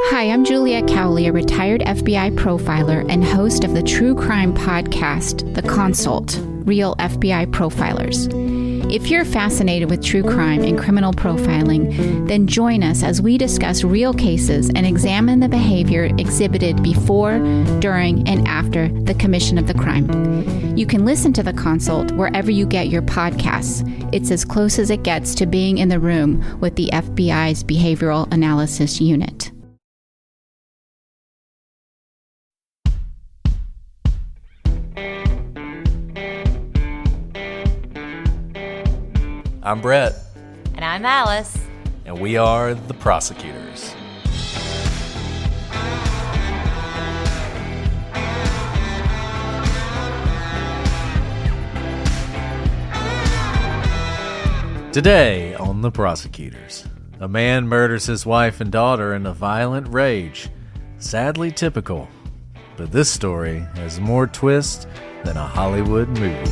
Hi, I'm Julia Cowley, a retired FBI profiler and host of the true crime podcast, The Consult, Real FBI Profilers. If you're fascinated with true crime and criminal profiling, then join us as we discuss real cases and examine the behavior exhibited before, during, and after the commission of the crime. You can listen to The Consult wherever you get your podcasts. It's as close as it gets to being in the room with the FBI's Behavioral Analysis Unit. I'm Brett. And I'm Alice. And we are the Prosecutors. Today on the Prosecutors, a man murders his wife and daughter in a violent rage. Sadly typical. But this story has more twist than a Hollywood movie.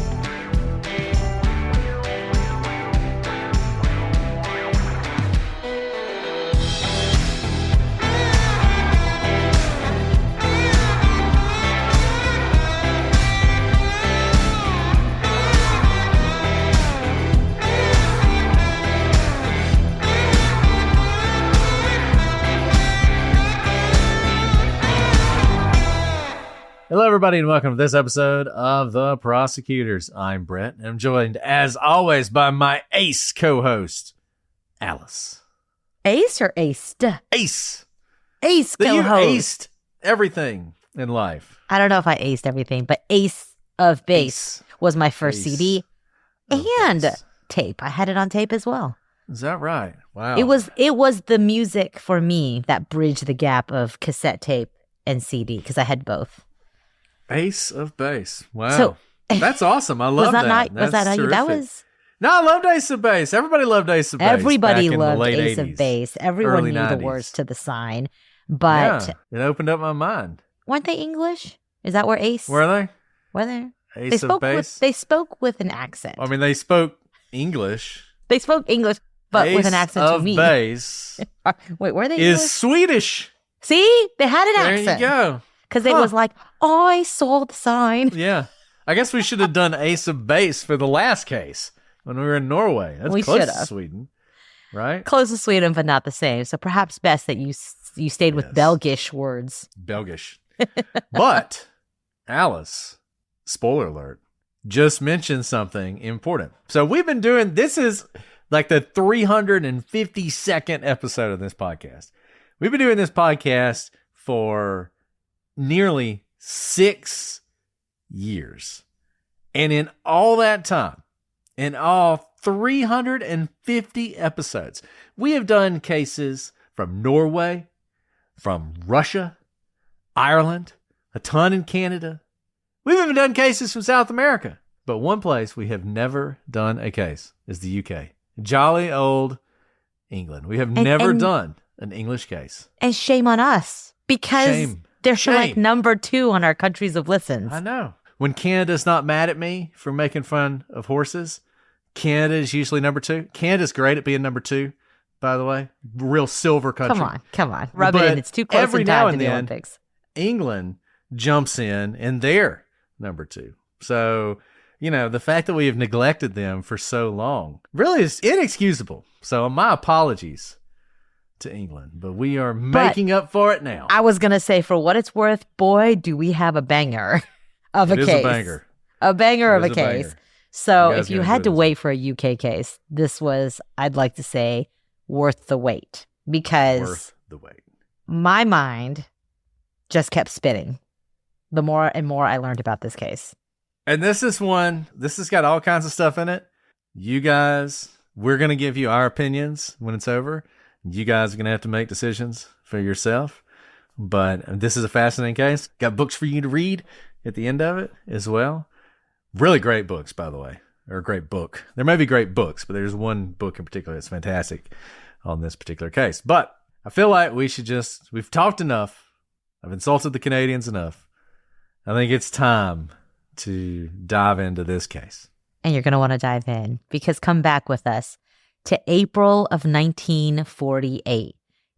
Hello, everybody, and welcome to this episode of The Prosecutors. I'm Brett, and I'm joined, as always, by my ace co-host, Alice. Ace or aced? Ace. Ace That co-host. you aced everything in life. I don't know if I aced everything, but Ace of Base was my first Ace CD of and Base. tape. I had it on tape as well. Is that right? Wow. It was the music for me that bridged the gap of cassette tape and CD because I had both. Ace of Base. Wow. So, that's awesome. I love that. Was that not you? That was... No, I loved Ace of Base. Everybody loved Ace of Base. Everybody back in loved the late Ace 80s, of Base. Everyone early knew 90s. the words to the sign. But yeah, it opened up my mind. weren't they English? Is that where Ace? Were they? Were they? Ace of Base? They spoke with an accent. I mean, they spoke English. They spoke English, but with an accent to me. Ace of Base Wait, were they is English? Swedish. See? They had an accent. There you go. Because it was like, I saw the sign. Yeah. I guess we should have done Ace of Base for the last case when we were in Norway. That's We close should to have. Sweden, right? Close to Sweden, but not the same. So perhaps best that you stayed with Yes. Belgish words. Belgish. But Alice, spoiler alert, just mentioned something important. So we've been doing, this is like the 352nd episode of this podcast. We've been doing this podcast for nearly 6 years. And in all that time, in all 350 episodes, we have done cases from Norway, from Russia, Ireland, a ton in Canada. We've even done cases from South America. But one place we have never done a case is the UK. Jolly old England. We have never done an English case. And shame on us. Because Shame. they're Shame. like number 2 on our countries of listens. I know. When Canada's not mad at me for making fun of horses, Canada is usually number 2. Canada's great at being number 2, by the way. Real silver country. Come on. Rub But it in. It's too close every in now time to and the then, Olympics. England jumps in and they're number 2. So, you know, the fact that we have neglected them for so long really is inexcusable. So my apologies to England, but we are making up for it now. I was going to say, for what it's worth, boy, do we have a banger of a It case. is a banger. A banger It of a is case. banger. So You guys if you gotta had do to this. wait for a UK case, this was, I'd like to say, worth the wait. Because Worth the wait. my mind just kept spinning the more and more I learned about this case. And this is one, this has got all kinds of stuff in it. You guys, we're going to give you our opinions when it's over. You guys are going to have to make decisions for yourself. But this is a fascinating case. Got books for you to read at the end of it as well. Really great books, by the way. Or a great book. There may be great books, but there's one book in particular that's fantastic on this particular case. But I feel like we've talked enough. I've insulted the Canadians enough. I think it's time to dive into this case. And you're going to want to dive in because come back with us to April of 1948.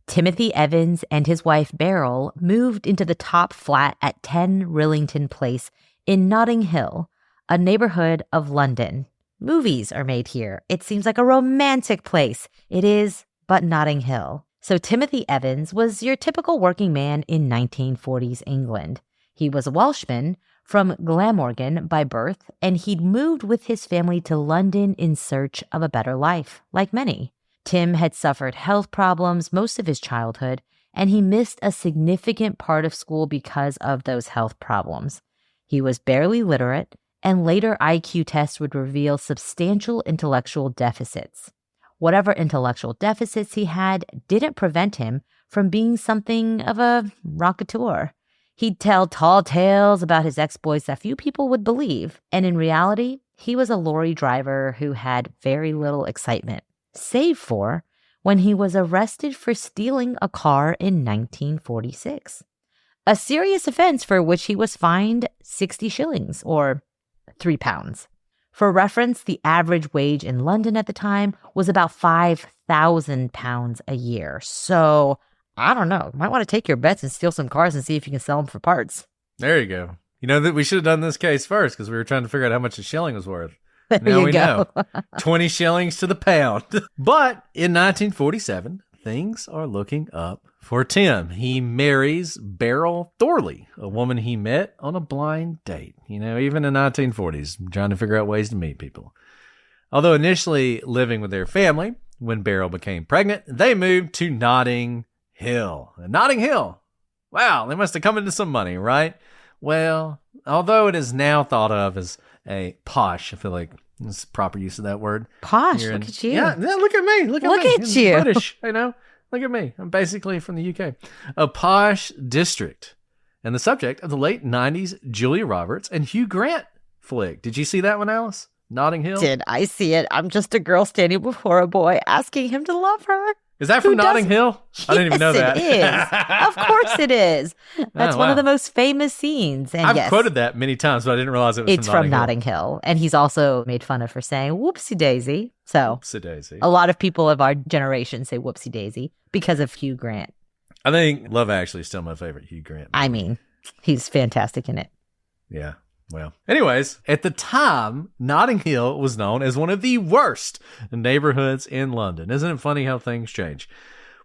Timothy Evans and his wife Beryl moved into the top flat at 10 Rillington Place in Notting Hill, a neighborhood of London. Movies are made here. It seems like a romantic place. It is, but Notting Hill. So Timothy Evans was your typical working man in 1940s England. He was a Welshman from Glamorgan by birth, and he'd moved with his family to London in search of a better life, like many. Tim had suffered health problems most of his childhood, and he missed a significant part of school because of those health problems. He was barely literate, and later IQ tests would reveal substantial intellectual deficits. Whatever intellectual deficits he had didn't prevent him from being something of a raconteur. He'd tell tall tales about his exploits that few people would believe, and in reality, he was a lorry driver who had very little excitement, save for when he was arrested for stealing a car in 1946. A serious offense for which he was fined 60 shillings, or £3. For reference, the average wage in London at the time was about £5,000 a year. So, I don't know. Might want to take your bets and steal some cars and see if you can sell them for parts. There you go. You know that we should have done this case first because we were trying to figure out how much a shilling was worth. There Now you we go. know. 20 shillings to the pound. But in 1947, things are looking up for Tim. He marries Beryl Thorley, a woman he met on a blind date. You know, even in 1940s, trying to figure out ways to meet people. Although initially living with their family, when Beryl became pregnant, they moved to Notting Hill. Notting Hill. Wow, they must have come into some money, right? Well, although it is now thought of as a posh, I feel like it's proper use of that word. Posh, Here look in- at you. Yeah, look at me. Look at Look me. at I'm you. British, you know. Look at me. I'm basically from the UK. A posh district. And the subject of the late 90s Julia Roberts and Hugh Grant flick. Did you see that one, Alice? Notting Hill? Did I see it? I'm just a girl standing before a boy asking him to love her. Is that from Who Notting doesn't? Hill? I didn't even know Yes, that. it is. Of course it is. That's one wow. of the most famous scenes. And I've yes, quoted that many times, but I didn't realize it was it's from from Notting Hill. And he's also made fun of for saying whoopsie daisy. So Oopsie daisy. a lot of people of our generation say whoopsie daisy because of Hugh Grant. I think Love Actually is still my favorite Hugh Grant. I mean, he's fantastic in it. Yeah. Well, anyways, at the time, Notting Hill was known as one of the worst neighborhoods in London. Isn't it funny how things change?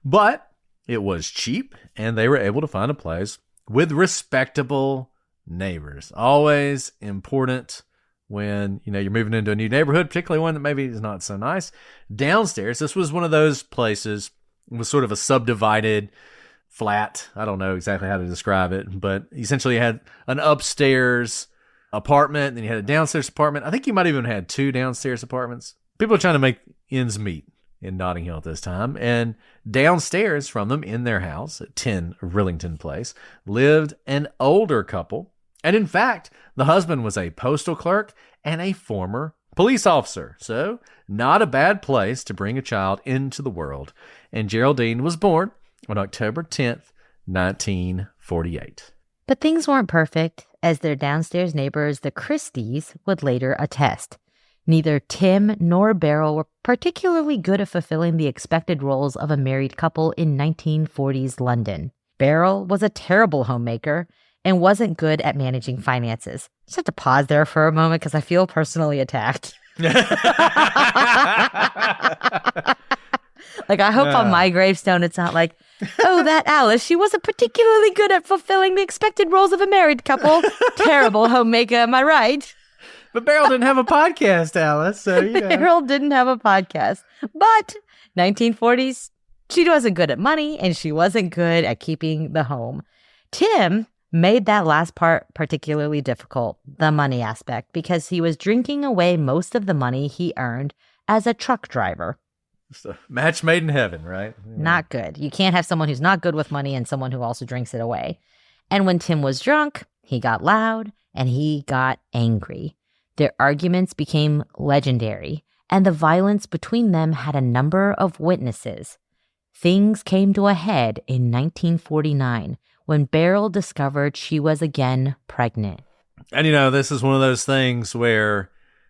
But it was cheap, and they were able to find a place with respectable neighbors. Always important when, you know, you're moving into a new neighborhood, particularly one that maybe is not so nice. Downstairs, this was one of those places, it was sort of a subdivided flat. I don't know exactly how to describe it, but essentially you had an upstairs apartment, then you had a downstairs apartment. I think you might even had two downstairs apartments. People are trying to make ends meet in Notting Hill at this time. And downstairs from them in their house at 10 Rillington Place lived an older couple. And in fact, the husband was a postal clerk and a former police officer. So not a bad place to bring a child into the world. And Geraldine was born on October 10th, 1948. But things weren't perfect, as their downstairs neighbors, the Christies, would later attest. Neither Tim nor Beryl were particularly good at fulfilling the expected roles of a married couple in 1940s London. Beryl was a terrible homemaker and wasn't good at managing finances. Just have to pause there for a moment because I feel personally attacked. Like, I hope on my gravestone it's not like, oh, that Alice, she wasn't particularly good at fulfilling the expected roles of a married couple. Terrible homemaker, am I right? But Beryl didn't have a podcast, Alice. So, you know. Beryl didn't have a podcast. But 1940s, she wasn't good at money and she wasn't good at keeping the home. Tim made that last part particularly difficult, the money aspect, because he was drinking away most of the money he earned as a truck driver. It's a match made in heaven, right? Yeah. Not good. You can't have someone who's not good with money and someone who also drinks it away. And when Tim was drunk, he got loud and he got angry. Their arguments became legendary, and the violence between them had a number of witnesses. Things came to a head in 1949 when Beryl discovered she was again pregnant. And, you know, this is one of those things where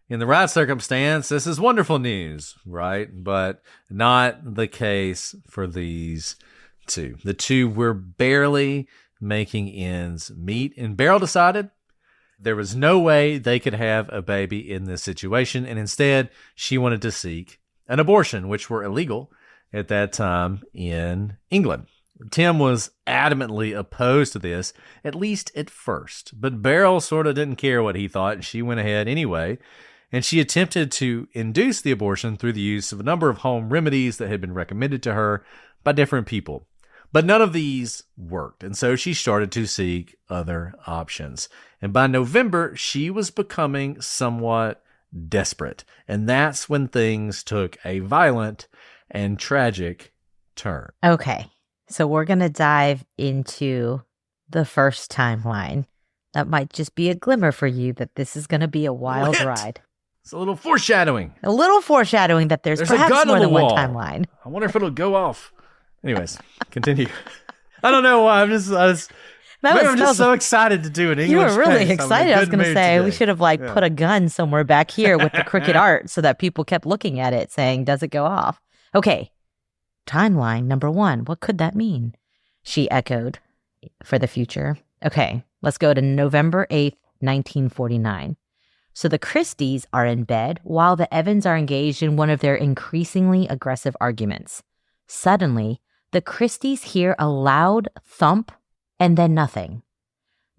in the right circumstance, this is wonderful news, right? But not the case for these two. The two were barely making ends meet, and Beryl decided there was no way they could have a baby in this situation, and instead she wanted to seek an abortion, which were illegal at that time in England. Tim was adamantly opposed to this, at least at first, but Beryl sort of didn't care what he thought, and she went ahead anyway, and she attempted to induce the abortion through the use of a number of home remedies that had been recommended to her by different people. But none of these worked, and so she started to seek other options. And by November, she was becoming somewhat desperate, and that's when things took a violent and tragic turn. Okay, so we're going to dive into the first timeline. That might just be a glimmer for you that this is going to be a wild ride. It's a little foreshadowing. A little foreshadowing that there's perhaps a gun more on the than wall. one timeline. I wonder if it'll go off. Anyways, continue. I don't know why. I'm just so excited to do an English. You were really case. excited. I was going to say we should have put a gun somewhere back here with the crooked art so that people kept looking at it saying, does it go off? Okay. Timeline number 1. What could that mean? She echoed for the future. Okay. Let's go to November 8th, 1949. So the Christies are in bed while the Evans are engaged in one of their increasingly aggressive arguments. Suddenly, the Christies hear a loud thump and then nothing.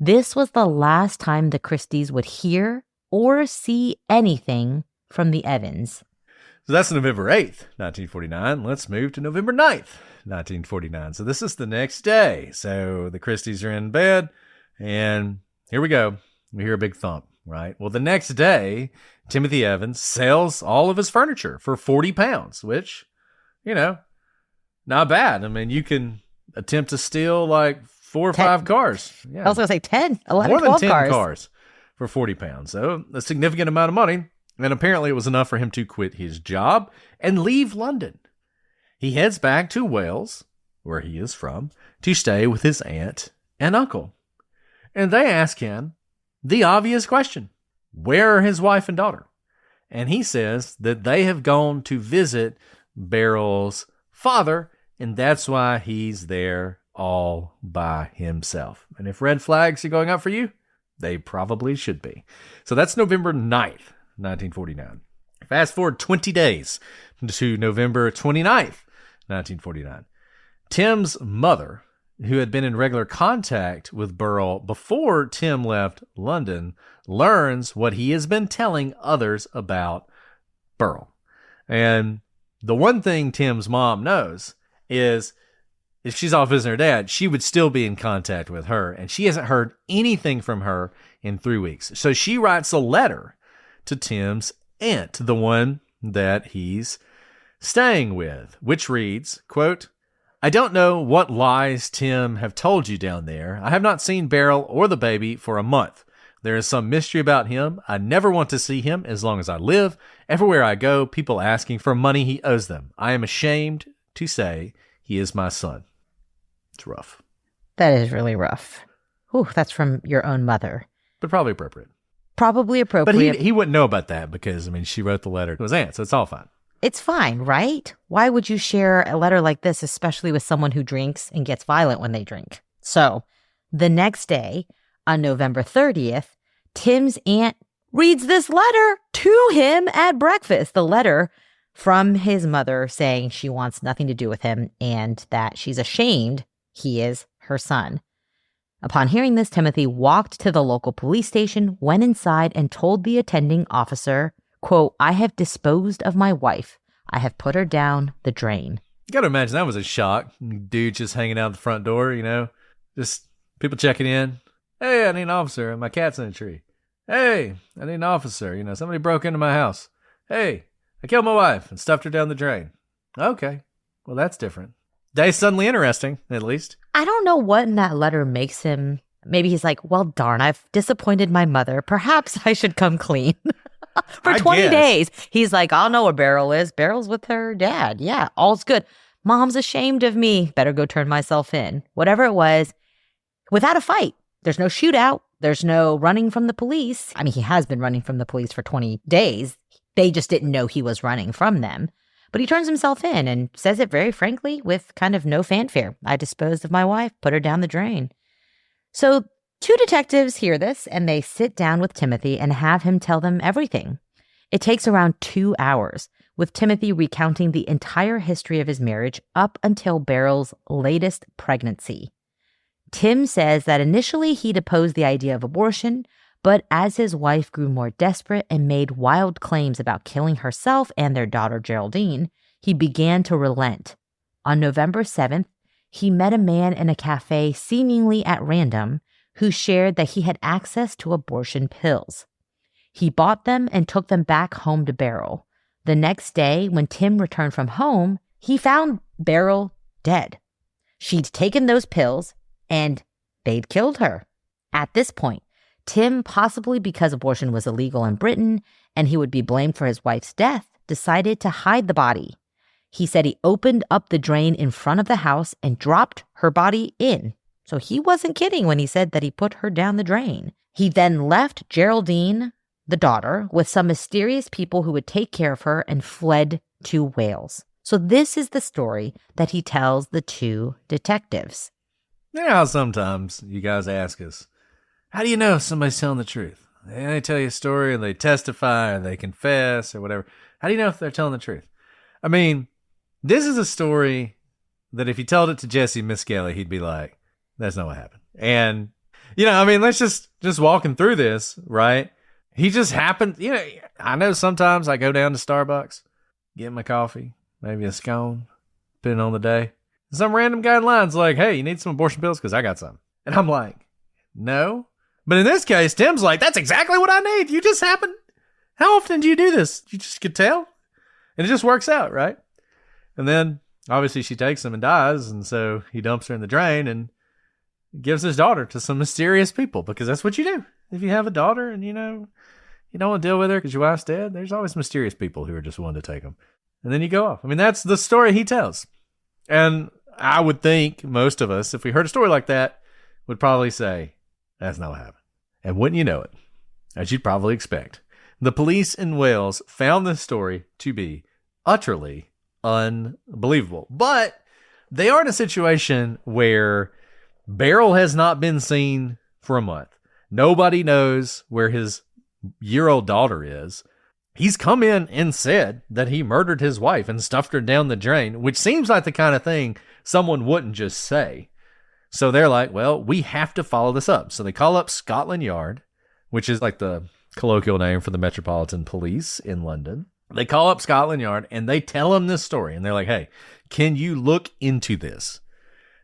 This was the last time the Christies would hear or see anything from the Evans. So that's November 8th, 1949. Let's move to November 9th, 1949. So this is the next day. So the Christies are in bed, and here we go. We hear a big thump, right? Well, the next day, Timothy Evans sells all of his furniture for 40 pounds, which, not bad. I mean, you can attempt to steal like 4 or 5 cars. Yeah. I was going to say 10, 11, more 12 than 10 cars. cars for 40 pounds. So a significant amount of money. And apparently it was enough for him to quit his job and leave London. He heads back to Wales, where he is from, to stay with his aunt and uncle. And they ask him the obvious question: where are his wife and daughter? And he says that they have gone to visit Beryl's father, and that's why he's there all by himself. And if red flags are going up for you, they probably should be. So that's November 9th, 1949. Fast forward 20 days to November 29th, 1949. Tim's mother, who had been in regular contact with Beryl before Tim left London, learns what he has been telling others about Beryl. And the one thing Tim's mom knows is if she's off visiting her dad, she would still be in contact with her, and she hasn't heard anything from her in 3 weeks. So she writes a letter to Tim's aunt, the one that he's staying with, which reads, quote, "I don't know what lies Tim have told you down there. I have not seen Beryl or the baby for a month. There is some mystery about him. I never want to see him as long as I live. Everywhere I go, people asking for money he owes them. I am ashamed to say he is my son." It's rough. That is really rough. Ooh, that's from your own mother. But probably appropriate. Probably appropriate. But he wouldn't know about that because, she wrote the letter to his aunt, so it's all fine. It's fine, right? Why would you share a letter like this, especially with someone who drinks and gets violent when they drink? So, the next day, on November 30th, Tim's aunt reads this letter to him at breakfast. The letter from his mother saying she wants nothing to do with him and that she's ashamed he is her son. Upon hearing this, Timothy walked to the local police station, went inside, and told the attending officer, quote, "I have disposed of my wife. I have put her down the drain." You got to imagine that was a shock. Dude just hanging out the front door, just people checking in. "Hey, I need an officer. My cat's in a tree. Hey, I need an officer. Somebody broke into my house. Hey, I killed my wife and stuffed her down the drain." Okay, well, that's different. Day's suddenly interesting, at least. I don't know what in that letter makes him. Maybe he's like, well, darn, I've disappointed my mother. Perhaps I should come clean. For 20 days. He's like, I'll know where Beryl is. Beryl's with her dad. Yeah, all's good. Mom's ashamed of me. Better go turn myself in. Whatever it was, without a fight. There's no shootout. There's no running from the police. He has been running from the police for 20 days. They just didn't know he was running from them. But he turns himself in and says it very frankly with kind of no fanfare. I disposed of my wife, put her down the drain. So 2 detectives hear this and they sit down with Timothy and have him tell them everything. It takes around 2 hours, with Timothy recounting the entire history of his marriage up until Beryl's latest pregnancy. Tim says that initially he'd opposed the idea of abortion, but as his wife grew more desperate and made wild claims about killing herself and their daughter Geraldine, he began to relent. On November 7th, he met a man in a cafe seemingly at random who shared that he had access to abortion pills. He bought them and took them back home to Beryl. The next day, when Tim returned from home, he found Beryl dead. She'd taken those pills and they'd killed her. At this point, Tim, possibly because abortion was illegal in Britain and he would be blamed for his wife's death, decided to hide the body. He said he opened up the drain in front of the house and dropped her body in. So he wasn't kidding when he said that he put her down the drain. He then left Geraldine, the daughter, with some mysterious people who would take care of her and fled to Wales. So this is the story that he tells the 2 detectives. You know how sometimes you guys ask us, how do you know if somebody's telling the truth? They tell you a story and they testify or they confess or whatever. How do you know if they're telling the truth? I mean, this is a story that if you told it to Jesse Miskelly, he'd be like, that's not what happened. And, let's just walking through this, right? He just happened, I know sometimes I go down to Starbucks, get my coffee, maybe a scone, depending on the day. Some random guy in line's like, hey, you need some abortion pills? Because I got some. And I'm like, no. But in this case, Tim's like, that's exactly what I need. You just happen. How often do you do this? You just could tell. And it just works out, right? And then, obviously, she takes him and dies. And so he dumps her in the drain and gives his daughter to some mysterious people. Because that's what you do. If you have a daughter and, you don't want to deal with her because your wife's dead, there's always mysterious people who are just willing to take them. And then you go off. I mean, that's the story he tells. And I would think most of us, if we heard a story like that, would probably say, that's not what happened. And wouldn't you know it, as you'd probably expect, the police in Wales found this story to be utterly unbelievable. But they are in a situation where Beryl has not been seen for a month. Nobody knows where his year-old daughter is. He's come in and said that he murdered his wife and stuffed her down the drain, which seems like the kind of thing someone wouldn't just say. So they're like, well, we have to follow this up. So they call up Scotland Yard, which is like the colloquial name for the Metropolitan Police in London. They call up Scotland Yard and they tell them this story. And they're like, hey, can you look into this?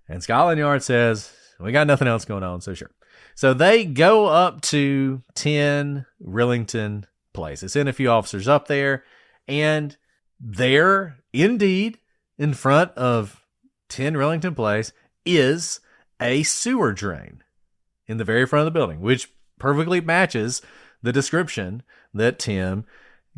And Scotland Yard says, we got nothing else going on, so sure. So they go up to 10 Rillington Place. They send a few officers up there, and there, indeed, in front of 10 Rillington Place, is a sewer drain in the very front of the building, which perfectly matches the description that Tim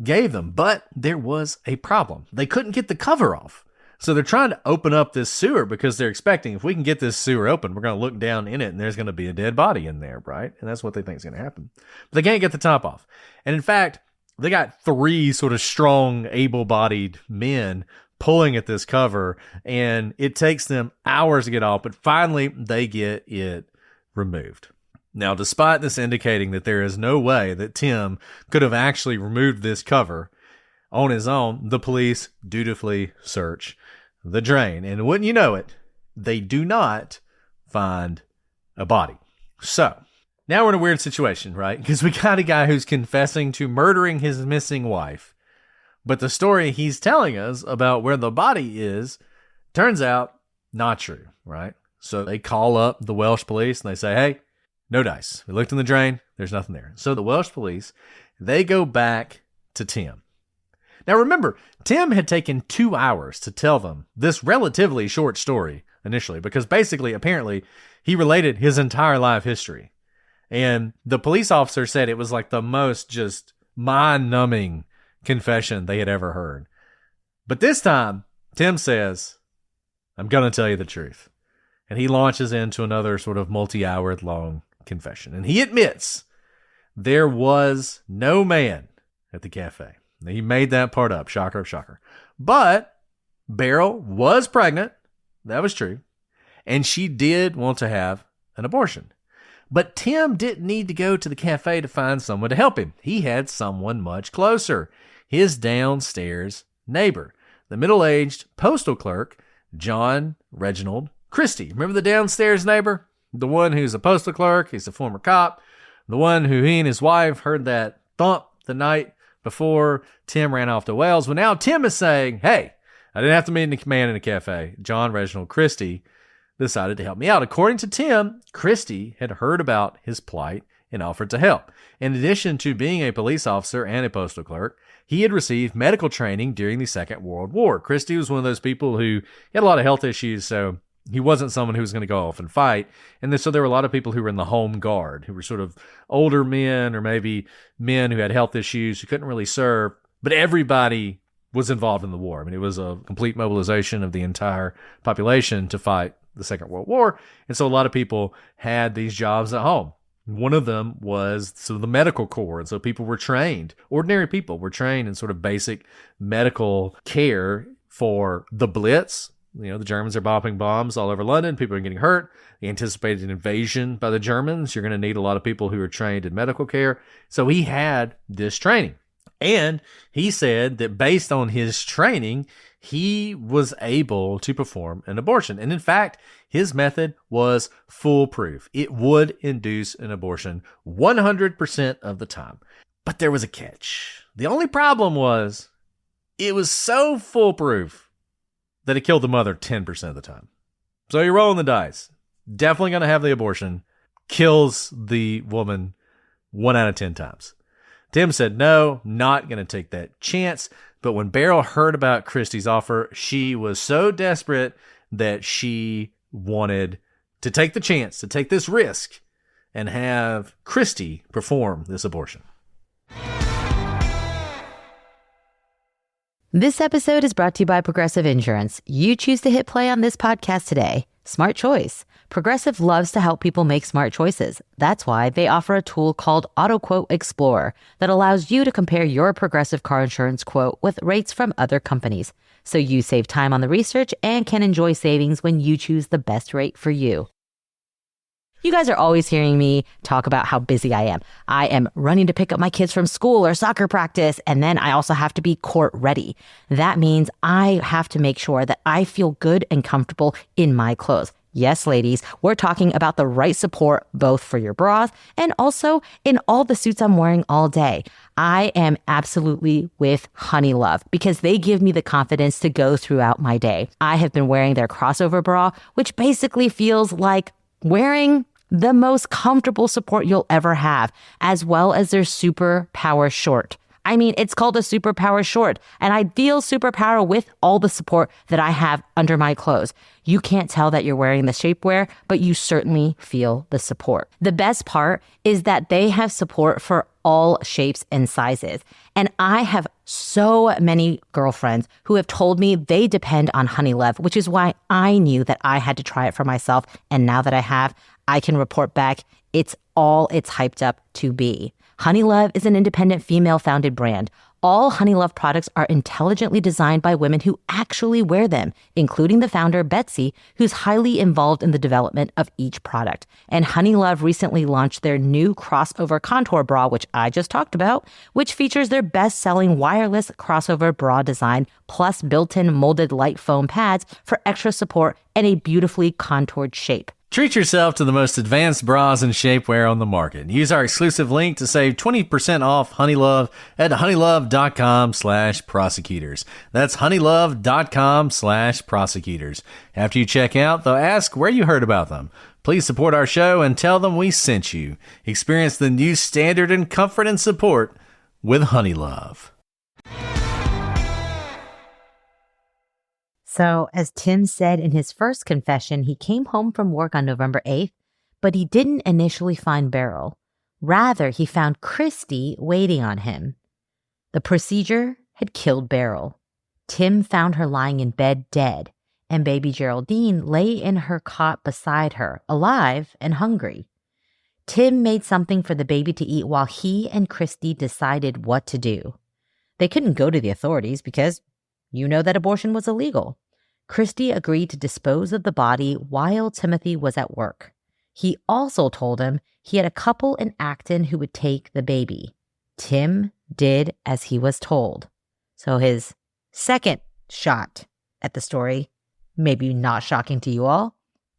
gave them. But there was a problem. They couldn't get the cover off. So they're trying to open up this sewer because they're expecting if we can get this sewer open, we're going to look down in it and there's going to be a dead body in there, right? And that's what they think is going to happen. But they can't get the top off. And in fact, they got 3 sort of strong, able-bodied men pulling at this cover, and it takes them hours to get off, but finally they get it removed. Now, despite this indicating that there is no way that Tim could have actually removed this cover on his own, the police dutifully search the drain. And wouldn't you know it, they do not find a body. So, now we're in a weird situation, right? Because we got a guy who's confessing to murdering his missing wife. But the story he's telling us about where the body is turns out not true, right? So they call up the Welsh police and they say, hey, no dice. We looked in the drain. There's nothing there. So the Welsh police, they go back to Tim. Now remember, Tim had taken 2 hours to tell them this relatively short story initially, because basically, apparently, he related his entire life history. And the police officer said it was like the most just mind-numbing confession they had ever heard. But this time, Tim says, I'm going to tell you the truth. And he launches into another sort of multi-hour long confession. And he admits there was no man at the cafe. He made that part up. Shocker of shocker. But Beryl was pregnant. That was true. And she did want to have an abortion. But Tim didn't need to go to the cafe to find someone to help him. He had someone much closer. His downstairs neighbor, the middle-aged postal clerk, John Reginald Christie. Remember the downstairs neighbor? The one who's a postal clerk, he's a former cop. The one who he and his wife heard that thump the night before Tim ran off to Wales. Well, now Tim is saying, hey, I didn't have to meet a man in a cafe. John Reginald Christie decided to help me out. According to Tim, Christie had heard about his plight and offered to help. In addition to being a police officer and a postal clerk, he had received medical training during the Second World War. Christie was one of those people who had a lot of health issues, so he wasn't someone who was going to go off and fight. And so there were a lot of people who were in the home guard, who were sort of older men or maybe men who had health issues who couldn't really serve. But everybody was involved in the war. I mean, it was a complete mobilization of the entire population to fight the Second World War. And so a lot of people had these jobs at home. One of them was sort of the medical corps. And so people were trained, ordinary people were trained in sort of basic medical care for the Blitz. You know, the Germans are bombing bombs all over London. People are getting hurt. They anticipated an invasion by the Germans. You're going to need a lot of people who are trained in medical care. So he had this training. And he said that based on his training, he was able to perform an abortion. And in fact, his method was foolproof. It would induce an abortion 100% of the time. But there was a catch. The only problem was it was so foolproof that it killed the mother 10% of the time. So you're rolling the dice. Definitely going to have the abortion. Kills the woman 1 out of 10 times. Tim said, no, not going to take that chance. But when Beryl heard about Christie's offer, she was so desperate that she wanted to take the chance, to take this risk, and have Christie perform this abortion. This episode is brought to you by Progressive Insurance. You choose to hit play on this podcast today. Smart choice. Progressive loves to help people make smart choices. That's why they offer a tool called AutoQuote Explorer that allows you to compare your Progressive car insurance quote with rates from other companies. So you save time on the research and can enjoy savings when you choose the best rate for you. You guys are always hearing me talk about how busy I am. I am running to pick up my kids from school or soccer practice, and then I also have to be court ready. That means I have to make sure that I feel good and comfortable in my clothes. Yes, ladies, we're talking about the right support both for your bras and also in all the suits I'm wearing all day. I am absolutely with Honey Love because they give me the confidence to go throughout my day. I have been wearing their crossover bra, which basically feels like wearing the most comfortable support you'll ever have, as well as their Super Power Short. I mean, it's called a Super Power Short, and I feel Super Power with all the support that I have under my clothes. You can't tell that you're wearing the shapewear, but you certainly feel the support. The best part is that they have support for all shapes and sizes. And I have so many girlfriends who have told me they depend on Honey Love, which is why I knew that I had to try it for myself. And now that I have, I can report back it's all it's hyped up to be. Honey Love is an independent female-founded brand. All Honey Love products are intelligently designed by women who actually wear them, including the founder, Betsy, who's highly involved in the development of each product. And Honey Love recently launched their new crossover contour bra, which I just talked about, which features their best-selling wireless crossover bra design, plus built-in molded light foam pads for extra support and a beautifully contoured shape. Treat yourself to the most advanced bras and shapewear on the market. Use our exclusive link to save 20% off Honey Love at honeylove.com/prosecutors. That's honeylove.com/prosecutors. After you check out, they'll ask where you heard about them. Please support our show and tell them we sent you. Experience the new standard in comfort and support with Honey Love. So, as Tim said in his first confession, he came home from work on November 8th, but he didn't initially find Beryl. Rather, he found Christie waiting on him. The procedure had killed Beryl. Tim found her lying in bed dead, and baby Geraldine lay in her cot beside her, alive and hungry. Tim made something for the baby to eat while he and Christie decided what to do. They couldn't go to the authorities because You know that abortion was illegal. Christie agreed to dispose of the body while Timothy was at work. He also told him he had a couple in Acton who would take the baby. Tim did as he was told. So his second shot at the story, maybe not shocking to you all,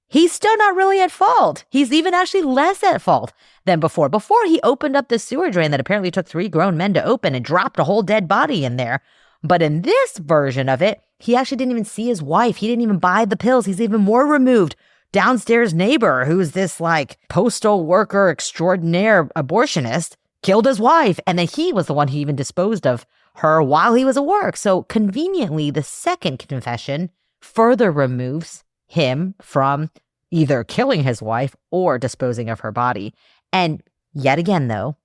he's still not really at fault. He's even actually less at fault than before. Before, he opened up the sewer drain that apparently took 3 grown men to open and dropped a whole dead body in there. But in this version of it, he actually didn't even see his wife. He didn't even buy the pills. He's even more removed. Downstairs neighbor, who's this like postal worker extraordinaire abortionist, killed his wife. And then he was the one who even disposed of her while he was at work. So conveniently, the second confession further removes him from either killing his wife or disposing of her body. And yet again, though,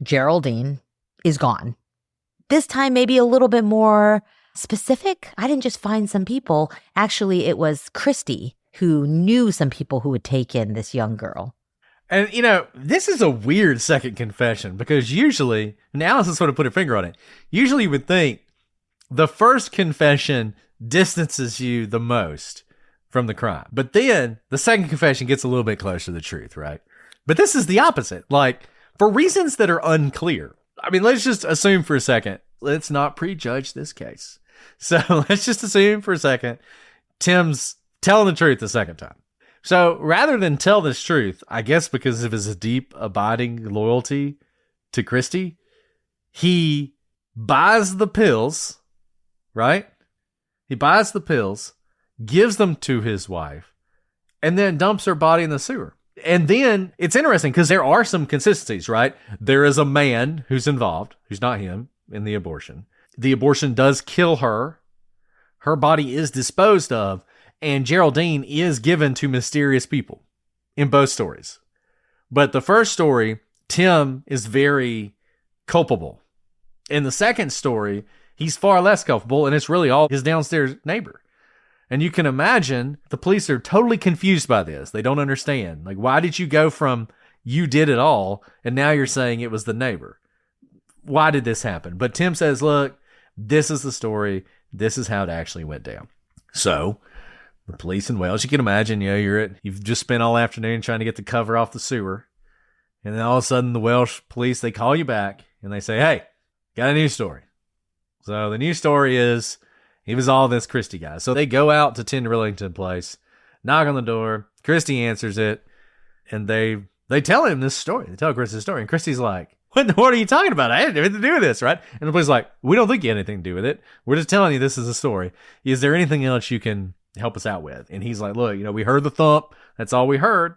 Geraldine is gone. This time, maybe a little bit more specific. I didn't just find some people. Actually, it was Christie who knew some people who had taken this young girl. And, this is a weird second confession because usually, and Allison sort of put her finger on it, usually you would think the first confession distances you the most from the crime. But then the second confession gets a little bit closer to the truth, right? But this is the opposite. Like, for reasons that are unclear. I mean, let's just assume for a second, let's not prejudge this case. So let's just assume for a second, Tim's telling the truth the second time. So rather than tell this truth, I guess because of his deep, abiding loyalty to Christie, he buys the pills, right? He buys the pills, gives them to his wife, and then dumps her body in the sewer. And then it's interesting because there are some consistencies, right? There is a man who's involved, who's not him, in the abortion. The abortion does kill her. Her body is disposed of, and Geraldine is given to mysterious people in both stories. But the first story, Tim is very culpable. In the second story, he's far less culpable, and it's really all his downstairs neighbor. And you can imagine the police are totally confused by this. They don't understand. Like, why did you go from you did it all, and now you're saying it was the neighbor? Why did this happen? But Tim says, look, this is the story. This is how it actually went down. So the police in Wales, you can imagine, you've just spent all afternoon trying to get the cover off the sewer. And then all of a sudden the Welsh police, they call you back and they say, hey, got a new story. So the new story is he was all this Christie guy. So they go out to 10 Rillington Place, knock on the door. Christie answers it, and they tell him this story. They tell Christie the story. And Christie's like, what are you talking about? I had anything to do with this, right? And the police is like, we don't think you had anything to do with it. We're just telling you this is a story. Is there anything else you can help us out with? And he's like, look, we heard the thump. That's all we heard.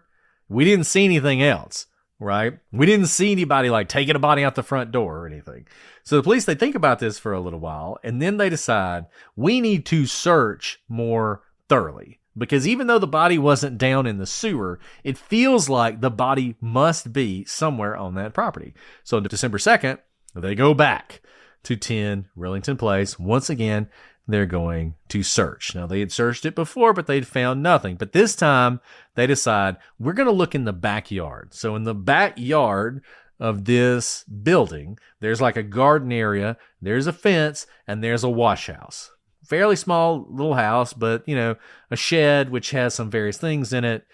We didn't see anything else, right? We didn't see anybody like taking a body out the front door or anything. So the police, they think about this for a little while, and then they decide we need to search more thoroughly. Because even though the body wasn't down in the sewer, it feels like the body must be somewhere on that property. So on December 2nd, they go back to 10 Rillington Place. Once again, they're going to search. Now, they had searched it before, but they'd found nothing. But this time, they decide, we're going to look in the backyard. So in the backyard of this building, there's like a garden area, there's a fence, and there's a wash house. Fairly small little house, but, a shed which has some various things in it.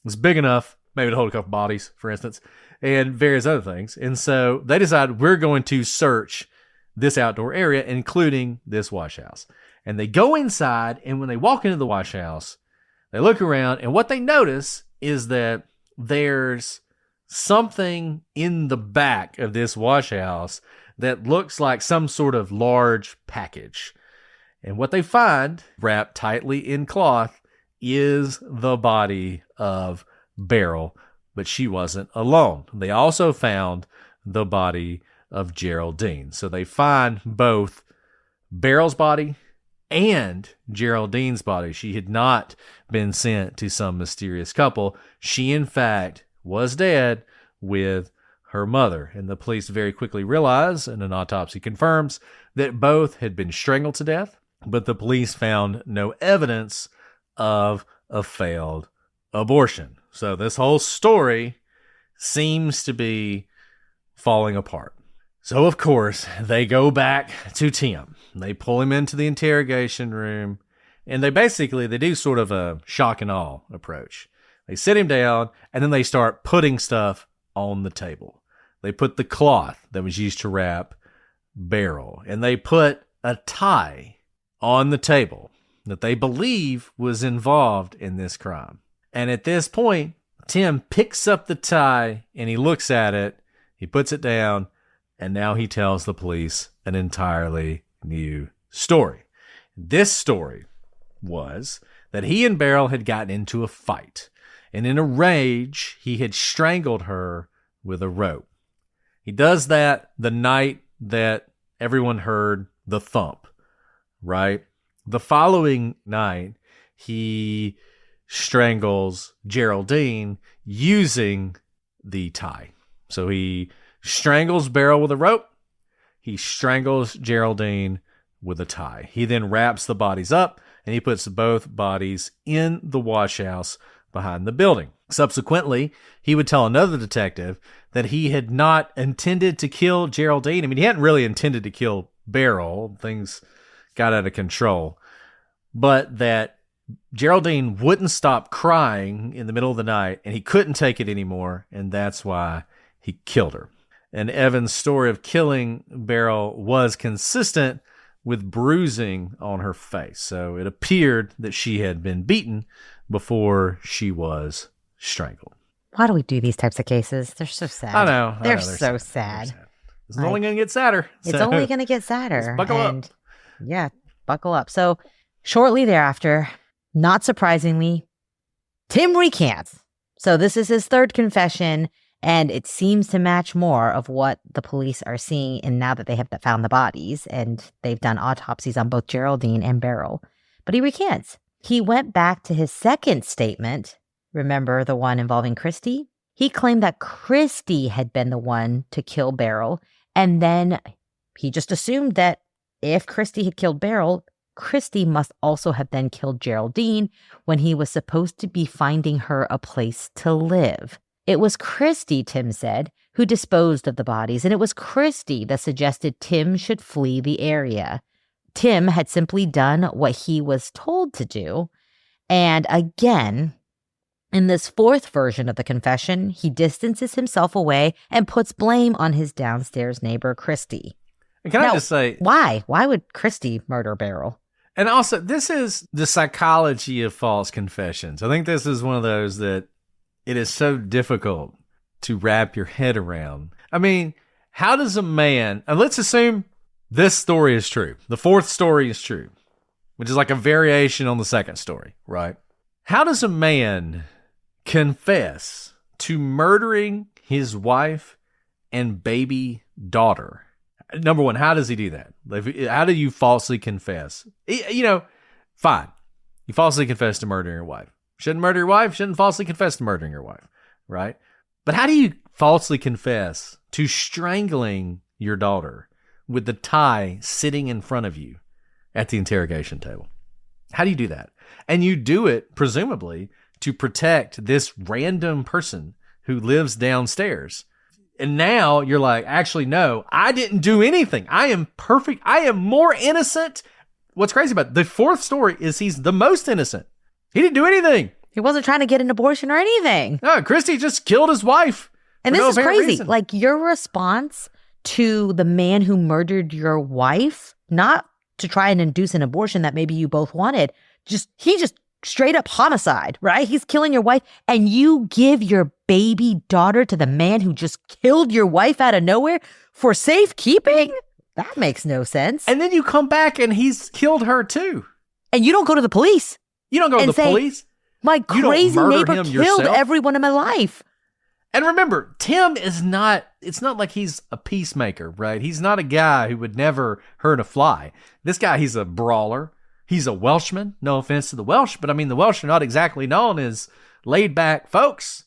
It's big enough, maybe to hold a couple bodies, for instance, and various other things. And so they decide we're going to search this outdoor area, including this wash house. And they go inside, and when they walk into the wash house, they look around, and what they notice is that there's something in the back of this wash house that looks like some sort of large package. And what they find, wrapped tightly in cloth, is the body of Beryl, but she wasn't alone. They also found the body of Geraldine. So they find both Beryl's body and Geraldine's body. She had not been sent to some mysterious couple. She, in fact, was dead with her mother. And the police very quickly realize, and an autopsy confirms, that both had been strangled to death. But the police found no evidence of a failed abortion. So this whole story seems to be falling apart. So, of course, they go back to Tim. They pull him into the interrogation room, and they do sort of a shock and awe approach. They sit him down, and then they start putting stuff on the table. They put the cloth that was used to wrap Beryl, and they put a tie on the table that they believe was involved in this crime. And at this point, Tim picks up the tie, and he looks at it, he puts it down, and now he tells the police an entirely new story. This story was that he and Beryl had gotten into a fight, and in a rage, he had strangled her with a rope. He does that the night that everyone heard the thump, right? The following night, he strangles Geraldine using the tie. So he strangles Beryl with a rope. He strangles Geraldine with a tie. He then wraps the bodies up, and he puts both bodies in the wash house behind the building. Subsequently, he would tell another detective that he had not intended to kill Geraldine. I mean, he hadn't really intended to kill Beryl. Things got out of control. But that Geraldine wouldn't stop crying in the middle of the night, and he couldn't take it anymore, and that's why he killed her. And Evan's story of killing Beryl was consistent with bruising on her face. So it appeared that she had been beaten before she was strangled. Why do we do these types of cases? They're so sad. I know. They're so sad. It's only going to get sadder. It's only going to get sadder. Buckle up. Yeah, buckle up. So shortly thereafter, not surprisingly, Tim recants. So this is his third confession, and it seems to match more of what the police are seeing. And now that they have found the bodies, and they've done autopsies on both Geraldine and Beryl. But he recants. He went back to his second statement. Remember the one involving Christie? He claimed that Christie had been the one to kill Beryl. And then he just assumed that if Christie had killed Beryl, Christie must also have then killed Geraldine when he was supposed to be finding her a place to live. It was Christie, Tim said, who disposed of the bodies, and it was Christie that suggested Tim should flee the area. Tim had simply done what he was told to do. And again, in this fourth version of the confession, he distances himself away and puts blame on his downstairs neighbor, Christie. And can I just say... Why? Why would Christie murder Beryl? And also, this is the psychology of false confessions. I think this is one of those that it is so difficult to wrap your head around. I mean, how does a man... And let's assume this story is true. The fourth story is true, which is like a variation on the second story, right? How does a man confess to murdering his wife and baby daughter? Number one, how does he do that? How do you falsely confess? You know, fine. You falsely confess to murdering your wife. Shouldn't murder your wife. Shouldn't falsely confess to murdering your wife, right? But how do you falsely confess to strangling your daughter with the tie sitting in front of you at the interrogation table? How do you do that? And you do it, presumably, to protect this random person who lives downstairs. And now you're like, actually, no, I didn't do anything. I am perfect. I am more innocent. What's crazy about it, the fourth story is he's the most innocent. He didn't do anything. He wasn't trying to get an abortion or anything. No, Christie just killed his wife. And this is crazy. Reason. Like, your response to the man who murdered your wife, not to try and induce an abortion that maybe you both wanted, he just straight up homicide, right? He's killing your wife, and you give your baby daughter to the man who just killed your wife out of nowhere for safekeeping? That makes no sense. And then you come back and he's killed her too. And you don't go to the police. You don't go to the police. My crazy neighbor killed everyone in my life. And remember, Tim is not, it's not like he's a peacemaker, right? He's not a guy who would never hurt a fly. This guy, he's a brawler. He's a Welshman. No offense to the Welsh, but I mean, the Welsh are not exactly known as laid back folks,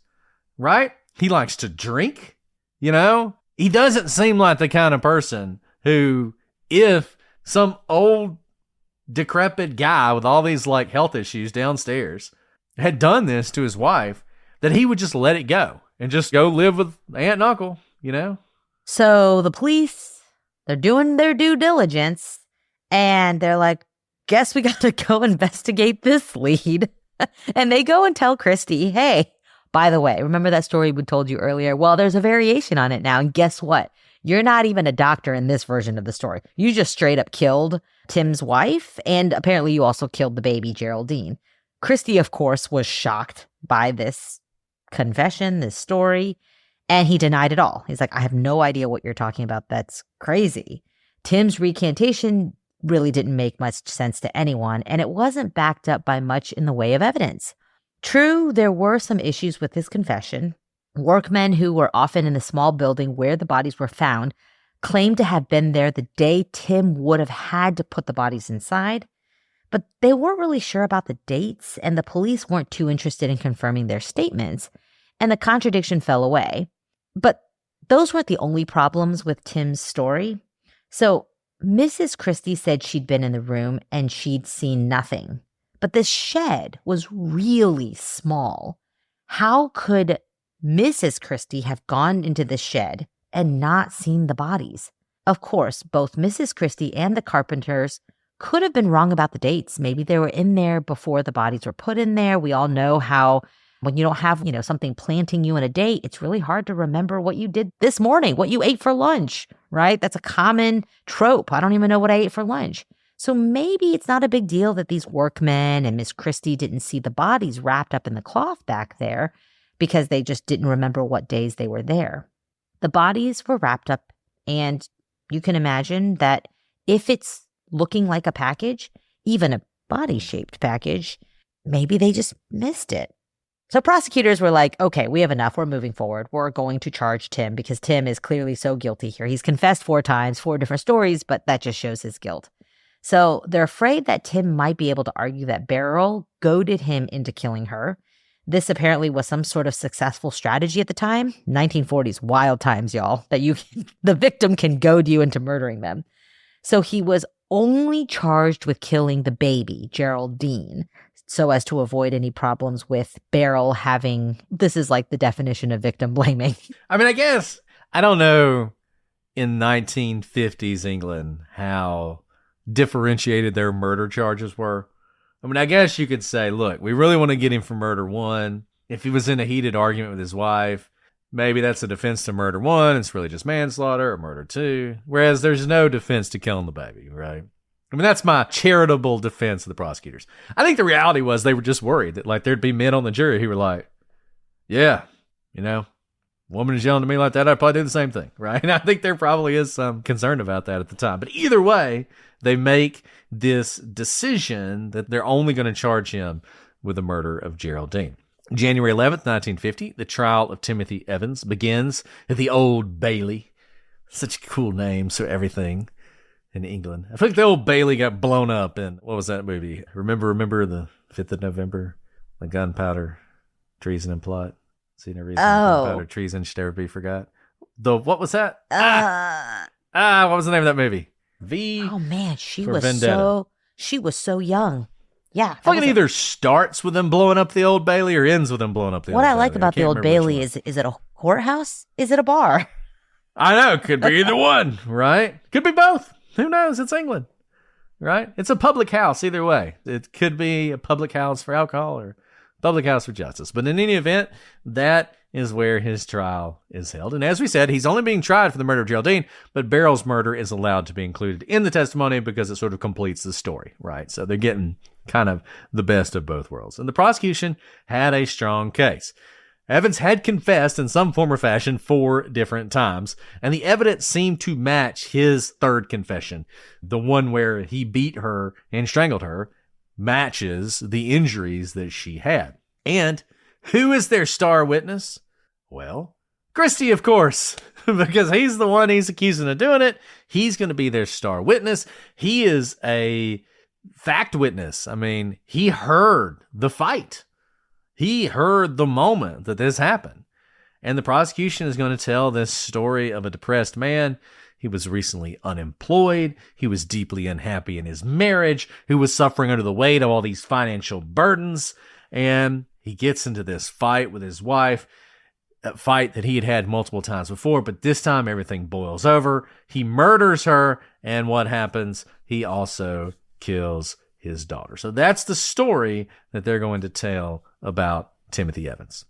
right? He likes to drink, you know? He doesn't seem like the kind of person who, if some old decrepit guy with all these like health issues downstairs had done this to his wife, that he would just let it go and just go live with aunt and uncle, you know? So the police They're doing their due diligence, and they're like, guess we got to go investigate this lead. And they go and tell Christie, hey, by the way, remember that story we told you earlier? Well, there's a variation on it now. And guess what? You're not even a doctor in this version of the story. You just straight up killed Tim's wife. And apparently you also killed the baby, Geraldine. Christie, of course, was shocked by this confession, this story. And he denied it all. He's like, I have no idea what you're talking about. That's crazy. Tim's recantation really didn't make much sense to anyone, and it wasn't backed up by much in the way of evidence. True, there were some issues with his confession. Workmen who were often in the small building where the bodies were found claimed to have been there the day Tim would have had to put the bodies inside, but they weren't really sure about the dates, and the police weren't too interested in confirming their statements, and the contradiction fell away. But those weren't the only problems with Tim's story. So Mrs. Christie said she'd been in the room and she'd seen nothing. But this shed was really small. How could Mrs. Christie have gone into the shed and not seen the bodies? Of course, both Mrs. Christie and the carpenters could have been wrong about the dates. Maybe they were in there before the bodies were put in there. We all know how when you don't have, something planting you in a date, it's really hard to remember what you did this morning, what you ate for lunch, right? That's a common trope. I don't even know what I ate for lunch. So maybe it's not a big deal that these workmen and Miss Christie didn't see the bodies wrapped up in the cloth back there because they just didn't remember what days they were there. The bodies were wrapped up, and you can imagine that if it's looking like a package, even a body-shaped package, maybe they just missed it. So prosecutors were like, okay, we have enough. We're moving forward. We're going to charge Tim because Tim is clearly so guilty here. He's confessed 4 times, 4 different stories, but that just shows his guilt. So they're afraid that Tim might be able to argue that Beryl goaded him into killing her. This apparently was some sort of successful strategy at the time. 1940s, wild times, y'all, that the victim can goad you into murdering them. So he was only charged with killing the baby, Geraldine, so as to avoid any problems with Beryl having, this is like the definition of victim blaming. I mean, I guess, I don't know in 1950s England how differentiated their murder charges were. I mean, I guess you could say, look, we really want to get him for murder 1. If he was in a heated argument with his wife, maybe that's a defense to murder 1. It's really just manslaughter, or murder 2. Whereas there's no defense to killing the baby, right? I mean, that's my charitable defense of the prosecutors. I think the reality was they were just worried that, like, there'd be men on the jury who were like, yeah, woman is yelling at me like that, I'd probably do the same thing, right? And I think there probably is some concern about that at the time. But either way, they make this decision that they're only going to charge him with the murder of Geraldine. January 11th, 1950, the trial of Timothy Evans begins at the Old Bailey. Such a cool name, so everything. In England. I feel like the Old Bailey got blown up in, what was that movie? Remember the 5th of November? The gunpowder, treason, and plot. See no reason gunpowder, treason should ever be forgot. What was that? What was the name of that movie? Oh man, she was so young. Yeah. I feel like it either starts with them blowing up the Old Bailey or ends with them blowing up the Old Bailey. What I like about the Old Bailey is it a courthouse? Is it a bar? I know, could be either one, right? Could be both. Who knows? It's England, right? It's a public house either way. It could be a public house for alcohol or public house for justice. But in any event, that is where his trial is held. And as we said, he's only being tried for the murder of Geraldine, but Beryl's murder is allowed to be included in the testimony because it sort of completes the story, right? So they're getting kind of the best of both worlds. And the prosecution had a strong case. Evans had confessed in some form or fashion 4 different times, and the evidence seemed to match his third confession. The one where he beat her and strangled her matches the injuries that she had. And who is their star witness? Well, Christie, of course, because he's the one he's accusing of doing it. He's going to be their star witness. He is a fact witness. I mean, he heard the fight. He heard the moment that this happened. And the prosecution is going to tell this story of a depressed man. He was recently unemployed. He was deeply unhappy in his marriage, who was suffering under the weight of all these financial burdens. And he gets into this fight with his wife. a fight that he had had multiple times before, but this time everything boils over. He murders her, and what happens? He also kills his daughter. So that's the story that they're going to tell about Timothy Evans.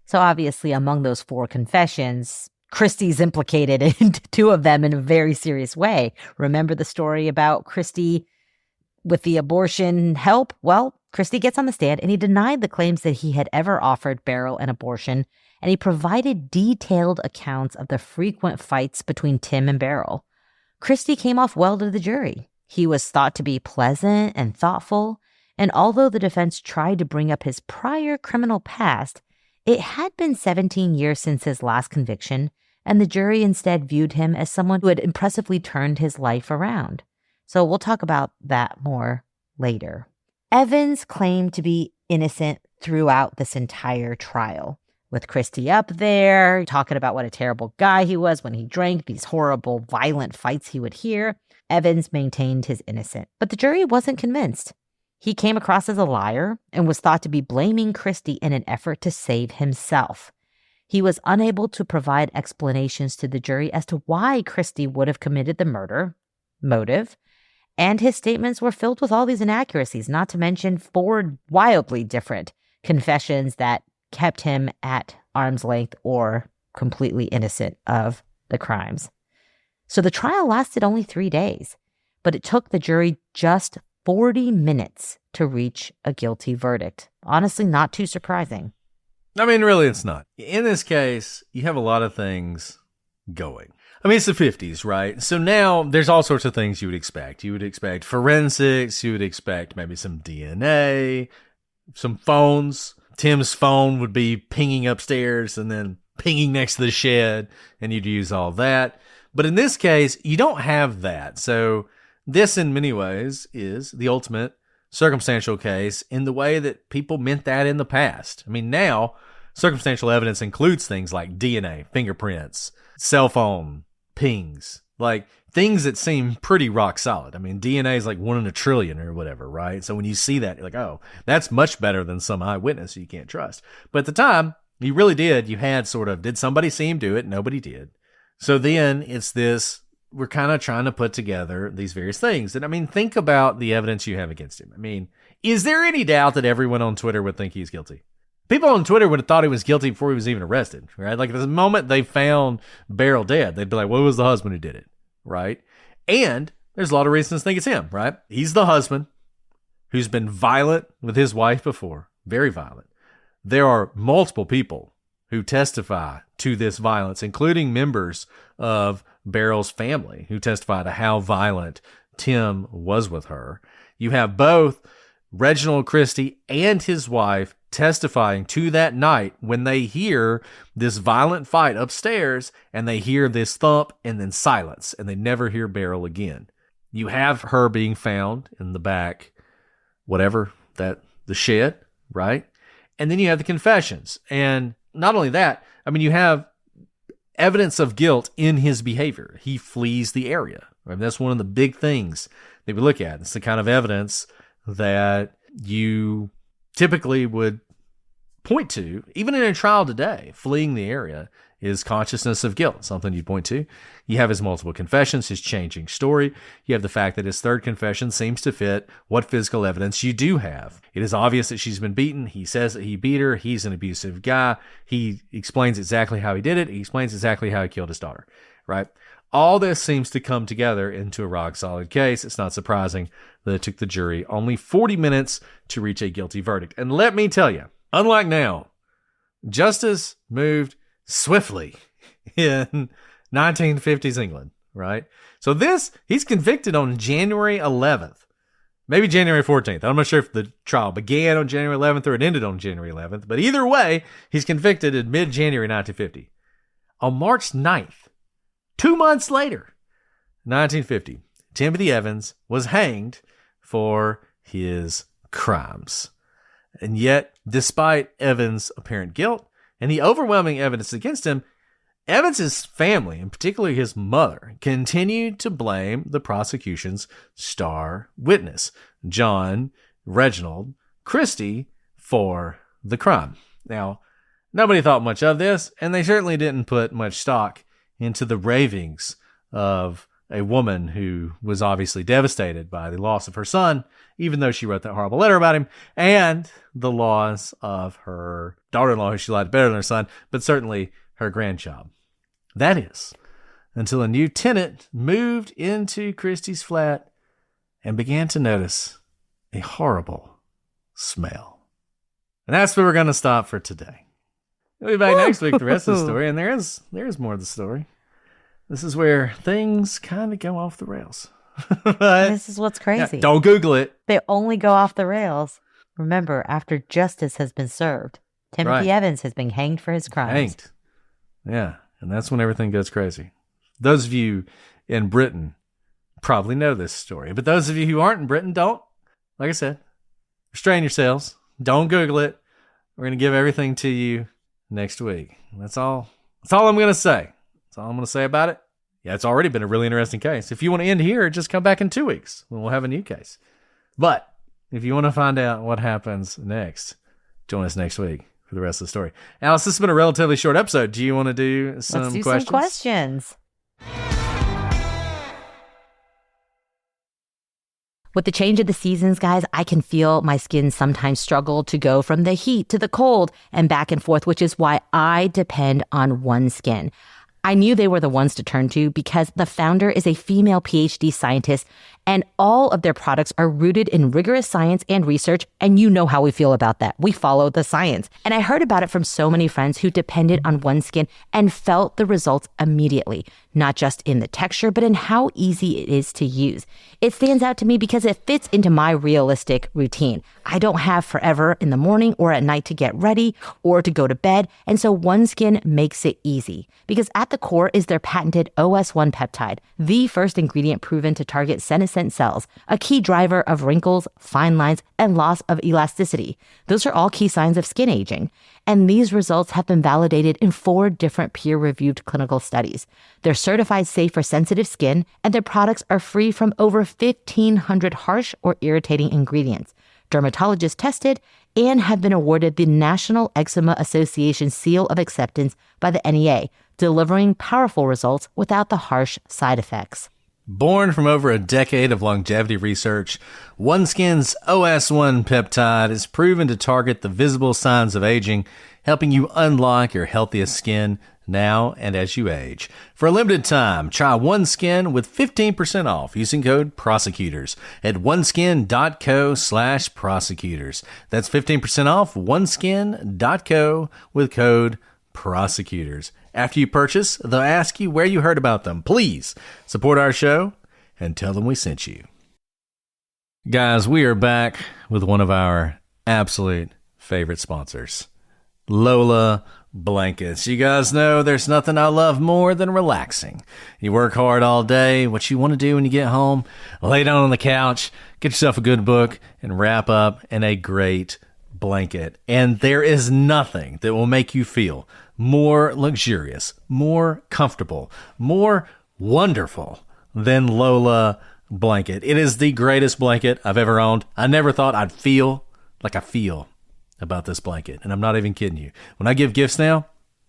So obviously, among those 4 confessions, Christie's implicated in 2 of them in a very serious way. Remember the story about Christie with the abortion help? Well, Christie gets on the stand and he denied the claims that he had ever offered Beryl an abortion, and he provided detailed accounts of the frequent fights between Tim and Beryl. Christie came off well to the jury. He was thought to be pleasant and thoughtful, and although the defense tried to bring up his prior criminal past, it had been 17 years since his last conviction, and the jury instead viewed him as someone who had impressively turned his life around. So we'll talk about that more later. Evans claimed to be innocent throughout this entire trial, with Christie up there talking about what a terrible guy he was when he drank, these horrible, violent fights he would hear. Evans maintained his innocence, but the jury wasn't convinced. He came across as a liar and was thought to be blaming Christie in an effort to save himself. He was unable to provide explanations to the jury as to why Christie would have committed the murder, motive, and his statements were filled with all these inaccuracies, not to mention 4 wildly different confessions that kept him at arm's length or completely innocent of the crimes. So the trial lasted only 3 days, but it took the jury just 40 minutes to reach a guilty verdict. Honestly, not too surprising. I mean, really, it's not. In this case, you have a lot of things going. I mean, it's the 50s, right? So now there's all sorts of things you would expect. You would expect forensics. You would expect maybe some DNA, some phones. Tim's phone would be pinging upstairs and then pinging next to the shed, and you'd use all that. But in this case, you don't have that. So this, in many ways, is the ultimate circumstantial case in the way that people meant that in the past. I mean, now, circumstantial evidence includes things like DNA, fingerprints, cell phone pings, like things that seem pretty rock solid. I mean, DNA is like 1 in a trillion or whatever, right? So when you see that, you're like, oh, that's much better than some eyewitness you can't trust. But at the time, you really did. You had sort of, did somebody see him do it? Nobody did. So then it's this, we're kind of trying to put together these various things. And I mean, think about the evidence you have against him. I mean, is there any doubt that everyone on Twitter would think he's guilty? People on Twitter would have thought he was guilty before he was even arrested, right? Like the moment they found Beryl dead, they'd be like, well, it was the husband who did it, right? And there's a lot of reasons to think it's him, right? He's the husband who's been violent with his wife before, very violent. There are multiple people who testify to this violence, including members of Beryl's family who testify to how violent Tim was with her. You have both Reginald Christie and his wife testifying to that night when they hear this violent fight upstairs and they hear this thump and then silence and they never hear Beryl again. You have her being found in the back, whatever, the shed, right? And then you have the confessions. And not only that, I mean, you have evidence of guilt in his behavior. He flees the area. I mean, that's one of the big things that we look at. It's the kind of evidence that you typically would point to, even in a trial today. Fleeing the area is consciousness of guilt, something you'd point to. You have his multiple confessions, his changing story. You have the fact that his third confession seems to fit what physical evidence you do have. It is obvious that she's been beaten. He says that he beat her. He's an abusive guy. He explains exactly how he did it. He explains exactly how he killed his daughter, right? All this seems to come together into a rock-solid case. It's not surprising that it took the jury only 40 minutes to reach a guilty verdict. And let me tell you, unlike now, justice moved swiftly in 1950s England, right? So he's convicted on January 11th, maybe January 14th. I'm not sure if the trial began on January 11th or it ended on January 11th, but either way, he's convicted in mid-January 1950. On March 9th, 2 months later, 1950, Timothy Evans was hanged for his crimes. And yet, despite Evans' apparent guilt and the overwhelming evidence against him, Evans' family, and particularly his mother, continued to blame the prosecution's star witness, Reginald Christie, for the crime. Now, Nobody thought much of this, and they certainly didn't put much stock into the ravings of a woman who was obviously devastated by the loss of her son, even though she wrote that horrible letter about him, and the loss of her daughter-in-law, who she liked better than her son, but certainly her grandchild. That is, until a new tenant moved into Christie's flat and began to notice a horrible smell. And that's where we're going to stop for today. We'll be back next week with the rest of the story, and there is more of the story. This is where things kind of go off the rails. This is what's crazy. Yeah, don't Google it. They only go off the rails. Remember, after justice has been served, Timothy Evans has been hanged for his crimes. Hanged. Yeah, and that's when everything goes crazy. Those of you in Britain probably know this story, but those of you who aren't in Britain don't. Like I said, restrain yourselves. Don't Google it. We're going to give everything to you next week. That's all I'm going to say. That's all I'm going to say about it. Yeah, it's already been a really interesting case. If you want to end here, just come back in 2 weeks when we'll have a new case. But if you want to find out what happens next, join us next week for the rest of the story. Alice, this has been a relatively short episode. Do you want to do some Let's do questions? some questions. With the change of the seasons, guys, I can feel my skin sometimes struggle to go from the heat to the cold and back and forth, which is why I depend on OneSkin. I knew they were the ones to turn to because the founder is a female PhD scientist and all of their products are rooted in rigorous science and research. And you know how we feel about that. We follow the science. And I heard about it from so many friends who depended on OneSkin and felt the results immediately, not just in the texture, but in how easy it is to use. It stands out to me because it fits into my realistic routine. I don't have forever in the morning or at night to get ready or to go to bed. And so OneSkin makes it easy because at the core is their patented OS1 peptide, the first ingredient proven to target senescent cells, a key driver of wrinkles, fine lines, and loss of elasticity. Those are all key signs of skin aging. And these results have been validated in 4 different peer-reviewed clinical studies. They're certified safe for sensitive skin, and their products are free from over 1,500 harsh or irritating ingredients. Dermatologists tested and have been awarded the National Eczema Association Seal of Acceptance by the NEA, delivering powerful results without the harsh side effects. Born from over a decade of longevity research, OneSkin's OS1 peptide is proven to target the visible signs of aging, helping you unlock your healthiest skin now and as you age. For a limited time, try OneSkin with 15% off using code Prosecutors at oneskin.co/prosecutors. That's 15% off oneskin.co with code Prosecutors. After you purchase, they'll ask you where you heard about them. Please support our show and tell them we sent you. Guys, we are back with one of our absolute favorite sponsors, Lola Blankets. You guys know there's nothing I love more than relaxing. You work hard all day. What you want to do when you get home, lay down on the couch, get yourself a good book, and wrap up in a great blanket. And there is nothing that will make you feel more luxurious, more comfortable, more wonderful than Lola Blanket. It is the greatest blanket I've ever owned. I never thought I'd feel like I feel about this blanket. And I'm not even kidding you. When I give gifts now,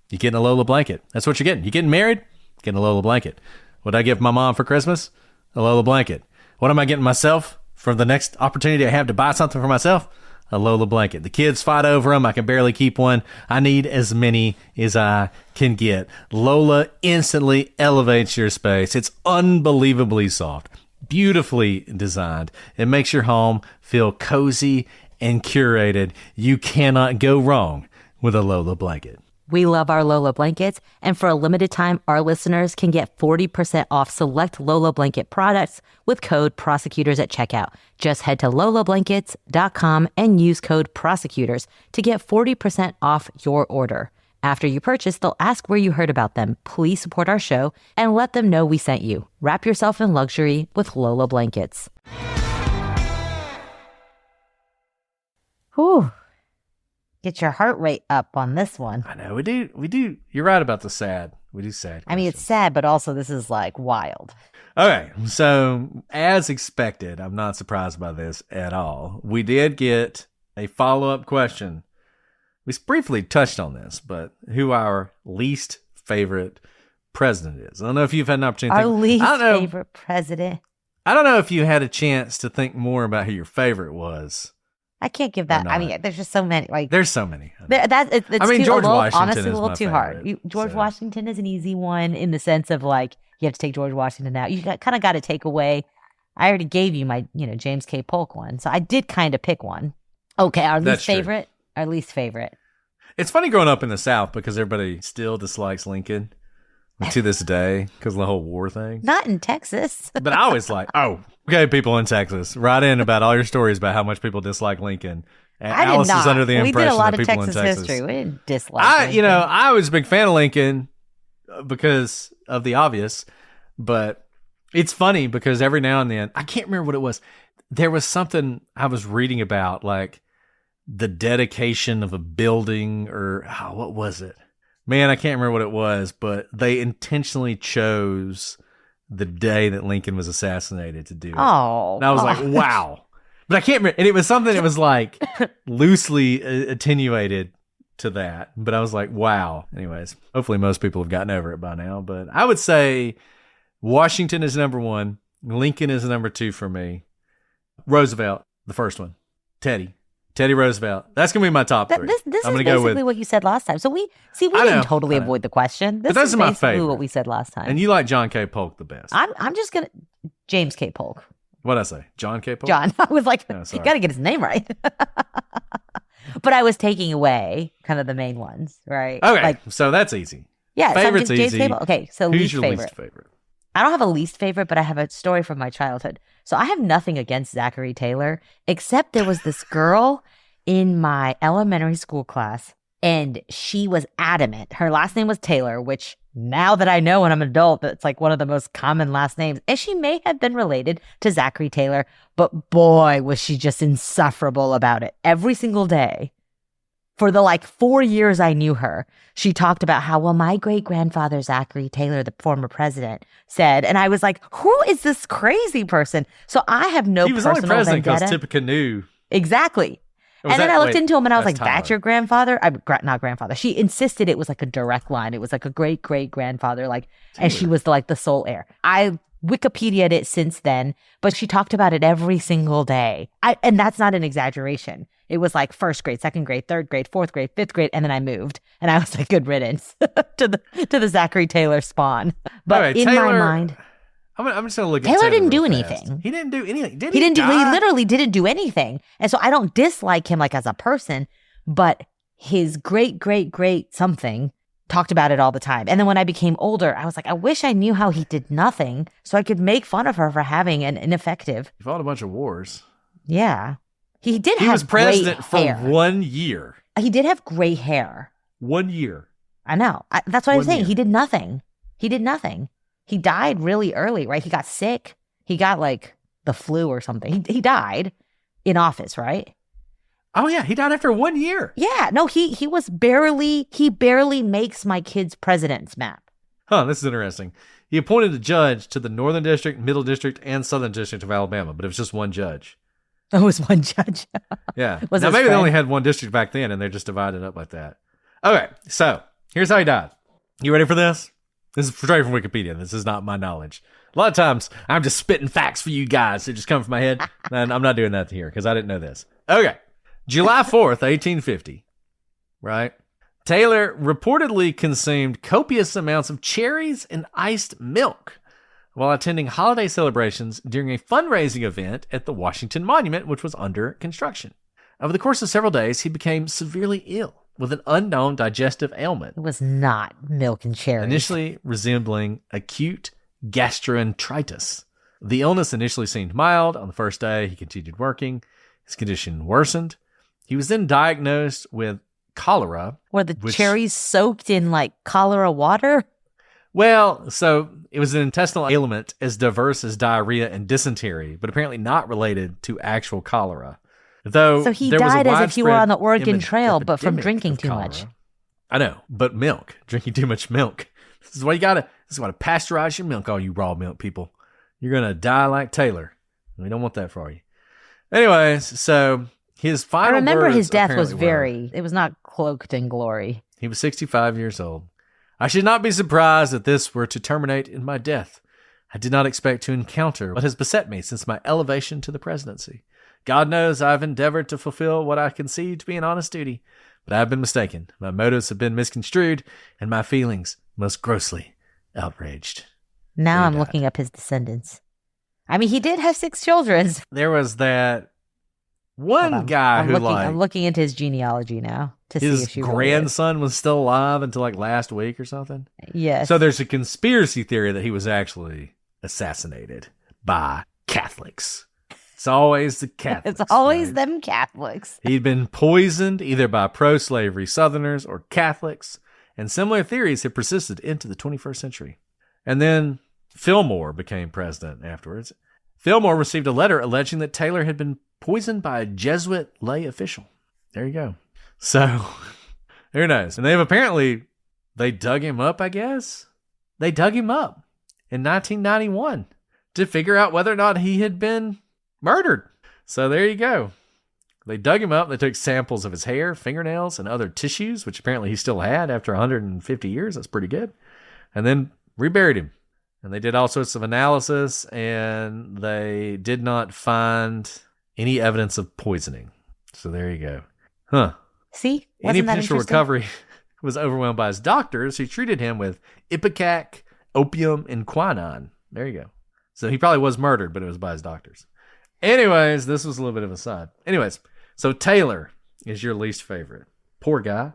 you're getting a Lola Blanket. That's what you're getting. You're getting married, getting a Lola Blanket. What I give my mom for Christmas? A Lola Blanket. What am I getting myself for the next opportunity I have to buy something for myself? A Lola Blanket. The kids fight over them. I can barely keep one. I need as many as I can get. Lola instantly elevates your space. It's unbelievably soft, beautifully designed. It makes your home feel cozy and curated. You cannot go wrong with a Lola Blanket. We love our Lola blankets, and for a limited time, our listeners can get 40% off select Lola blanket products with code Prosecutors at checkout. Just head to lolablankets.com and use code Prosecutors to get 40% off your order. After you purchase, they'll ask where you heard about them. Please support our show and let them know we sent you. Wrap yourself in luxury with Lola blankets. Whew. Get your heart rate up on this one. I know, we do. You're right about the sad. We do sad questions. I mean, it's sad, but also this is like wild. Okay, so as expected, I'm not surprised by this at all. We did get a follow-up question we briefly touched on this, but who our least favorite president is. I don't know if you've had an opportunity to Our think. least I don't know, favorite president. I don't know if you had a chance to think more about who your favorite was. I can't give that. I not. mean, there's just so many. Like There's so many. it's I mean, too, George a little, Washington honestly, is a little my too hard. favorite, George so. Washington is an easy one in the sense of like you have to take George Washington out. You kind of got to take away. I already gave you my, James K. Polk one, so I did kind of pick one. Okay, our That's least true. favorite. Our least favorite. It's funny growing up in the South because everybody still dislikes Lincoln to this day because of the whole war thing. Not in Texas. But I always like, okay, people in Texas, write in about all your stories about how much people dislike Lincoln. And I did Alice not. is under the We impression did a lot that of people Texas in Texas. history. We didn't dislike. Lincoln. I was a big fan of Lincoln because of the obvious, but it's funny because every now and then, I can't remember what it was. There was something I was reading about, like the dedication of a building or what was it? Man, I can't remember what it was, but they intentionally chose the day that Lincoln was assassinated to do it. Oh. And I was like, wow. But I can't remember. And it was something that was like loosely attenuated to that. But I was like, wow. Anyways, hopefully most people have gotten over it by now. But I would say Washington is number one. Lincoln is number two for me. Roosevelt, the first one. Teddy Roosevelt. That's going to be my top three. This I'm is gonna go basically with, what you said last time. So we I didn't know, totally I know. avoid the question. This But those is are my basically favorite. what we said last time. and you like John K. Polk the best. I'm just gonna James K. Polk. What'd I say? John K. Polk? John. I was like, Oh, you sorry. got to get his name right. But I was taking away kind of the main ones, right? Okay, Like, so that's easy. yeah, Favorite's so James easy. K. Polk. Okay, so Who's least your favorite. least favorite? I don't have a least favorite, but I have a story from my childhood. So I have nothing against Zachary Taylor, except there was this girl in my elementary school class, and she was adamant. Her last name was Taylor, which now that I know when I'm an adult, that's like one of the most common last names. And she may have been related to Zachary Taylor, but boy, was she just insufferable about it. Every single day. For the 4 years I knew her, she talked about how, well, my great-grandfather, Zachary Taylor, the former president, said, and I was like, who is this crazy person? So I have no He was personal only president because vendetta. Tipica knew. Exactly. Or was And then that- I looked wait, into him and I was that's like, that's Tyler. your grandfather? Not grandfather. She insisted it was like a direct line. It was like a great-great-grandfather, and she was the sole heir. I Wikipedia'd it since then, but she talked about it every single day. And that's not an exaggeration. It was like first grade, second grade, third grade, fourth grade, fifth grade, and then I moved. And I was like, good riddance to the Zachary Taylor spawn. But Okay, in Taylor- my mind, I'm just going to look at Taylor didn't real do fast. anything. He didn't do anything. Did he didn't do, he die? literally didn't do anything. And so I don't dislike him as a person, but his great something talked about it all the time. And then when I became older, I was like, I wish I knew how he did nothing so I could make fun of her for having an ineffective. He fought a bunch of wars. Yeah. He did He have was president great for hair. 1 year. He did have gray hair. 1 year. I know. That's what I'm 1 saying. year. He did nothing. He did nothing. He died really early, right? He got sick. He got the flu or something. He died in office, right? Oh, yeah. He died after 1 year. Yeah. No, he barely makes my kid's president's map. Huh, this is interesting. He appointed a judge to the Northern District, Middle District, and Southern District of Alabama, but it was just one judge. It was one judge. Yeah. Was now, his maybe they friend. only had one district back then, and they're just divided up like that. Okay, so here's how he died. You ready for this? This is straight from Wikipedia. This is not my knowledge. A lot of times, I'm just spitting facts for you guys that just come from my head, and I'm not doing that here because I didn't know this. Okay. July 4th, 1850, right? Taylor reportedly consumed copious amounts of cherries and iced milk while attending holiday celebrations during a fundraising event at the Washington Monument, which was under construction. Over the course of several days, he became severely ill with an unknown digestive ailment, It was not milk and cherries. initially resembling acute gastroenteritis. The illness initially seemed mild. On the first day, he continued working. His condition worsened. He was then diagnosed with cholera. Were the which- cherries soaked in cholera water? Well, so it was an intestinal ailment as diverse as diarrhea and dysentery, but apparently not related to actual cholera. Though So he there was a died as if he were widespread on the Oregon Trail, but from epidemic drinking of too cholera. much. I know, but milk, drinking too much milk. This is why you gotta. This is why to pasteurize your milk, all you raw milk people. You're gonna die like Taylor. We don't want that for you. Anyways, so His final I remember words his death was apparently it was not cloaked in glory. he was 65 years old. I should not be surprised that this were to terminate in my death. I did not expect to encounter what has beset me since my elevation to the presidency. God knows I've endeavored to fulfill what I conceive to be an honest duty, but I have been mistaken. My motives have been misconstrued, and my feelings most grossly outraged. Now I'm looking up his descendants. I mean, he did have 6 children. There was that one guy I'm looking into his genealogy now to see if his grandson was still alive until like last week or something. Yes. So there's a conspiracy theory that he was actually assassinated by Catholics. It's always the Catholics. It's always them Catholics. He'd been poisoned either by pro-slavery Southerners or Catholics, and similar theories have persisted into the 21st century. And then Fillmore became president afterwards. Fillmore received a letter alleging that Taylor had been poisoned by a Jesuit lay official. There you go. So, who knows? And they dug him up, I guess. They dug him up in 1991 to figure out whether or not he had been murdered. So there you go. They dug him up. They took samples of his hair, fingernails, and other tissues, which apparently he still had after 150 years. That's pretty good. And then reburied him. And they did all sorts of analysis, and they did not find any evidence of poisoning. So there you go. Huh. See? Any potential recovery was overwhelmed by his doctors, who treated him with ipecac, opium, and quinine. There you go. So he probably was murdered, but it was by his doctors. Anyways, this was a little bit of a side. Anyways, so Taylor is your least favorite. Poor guy.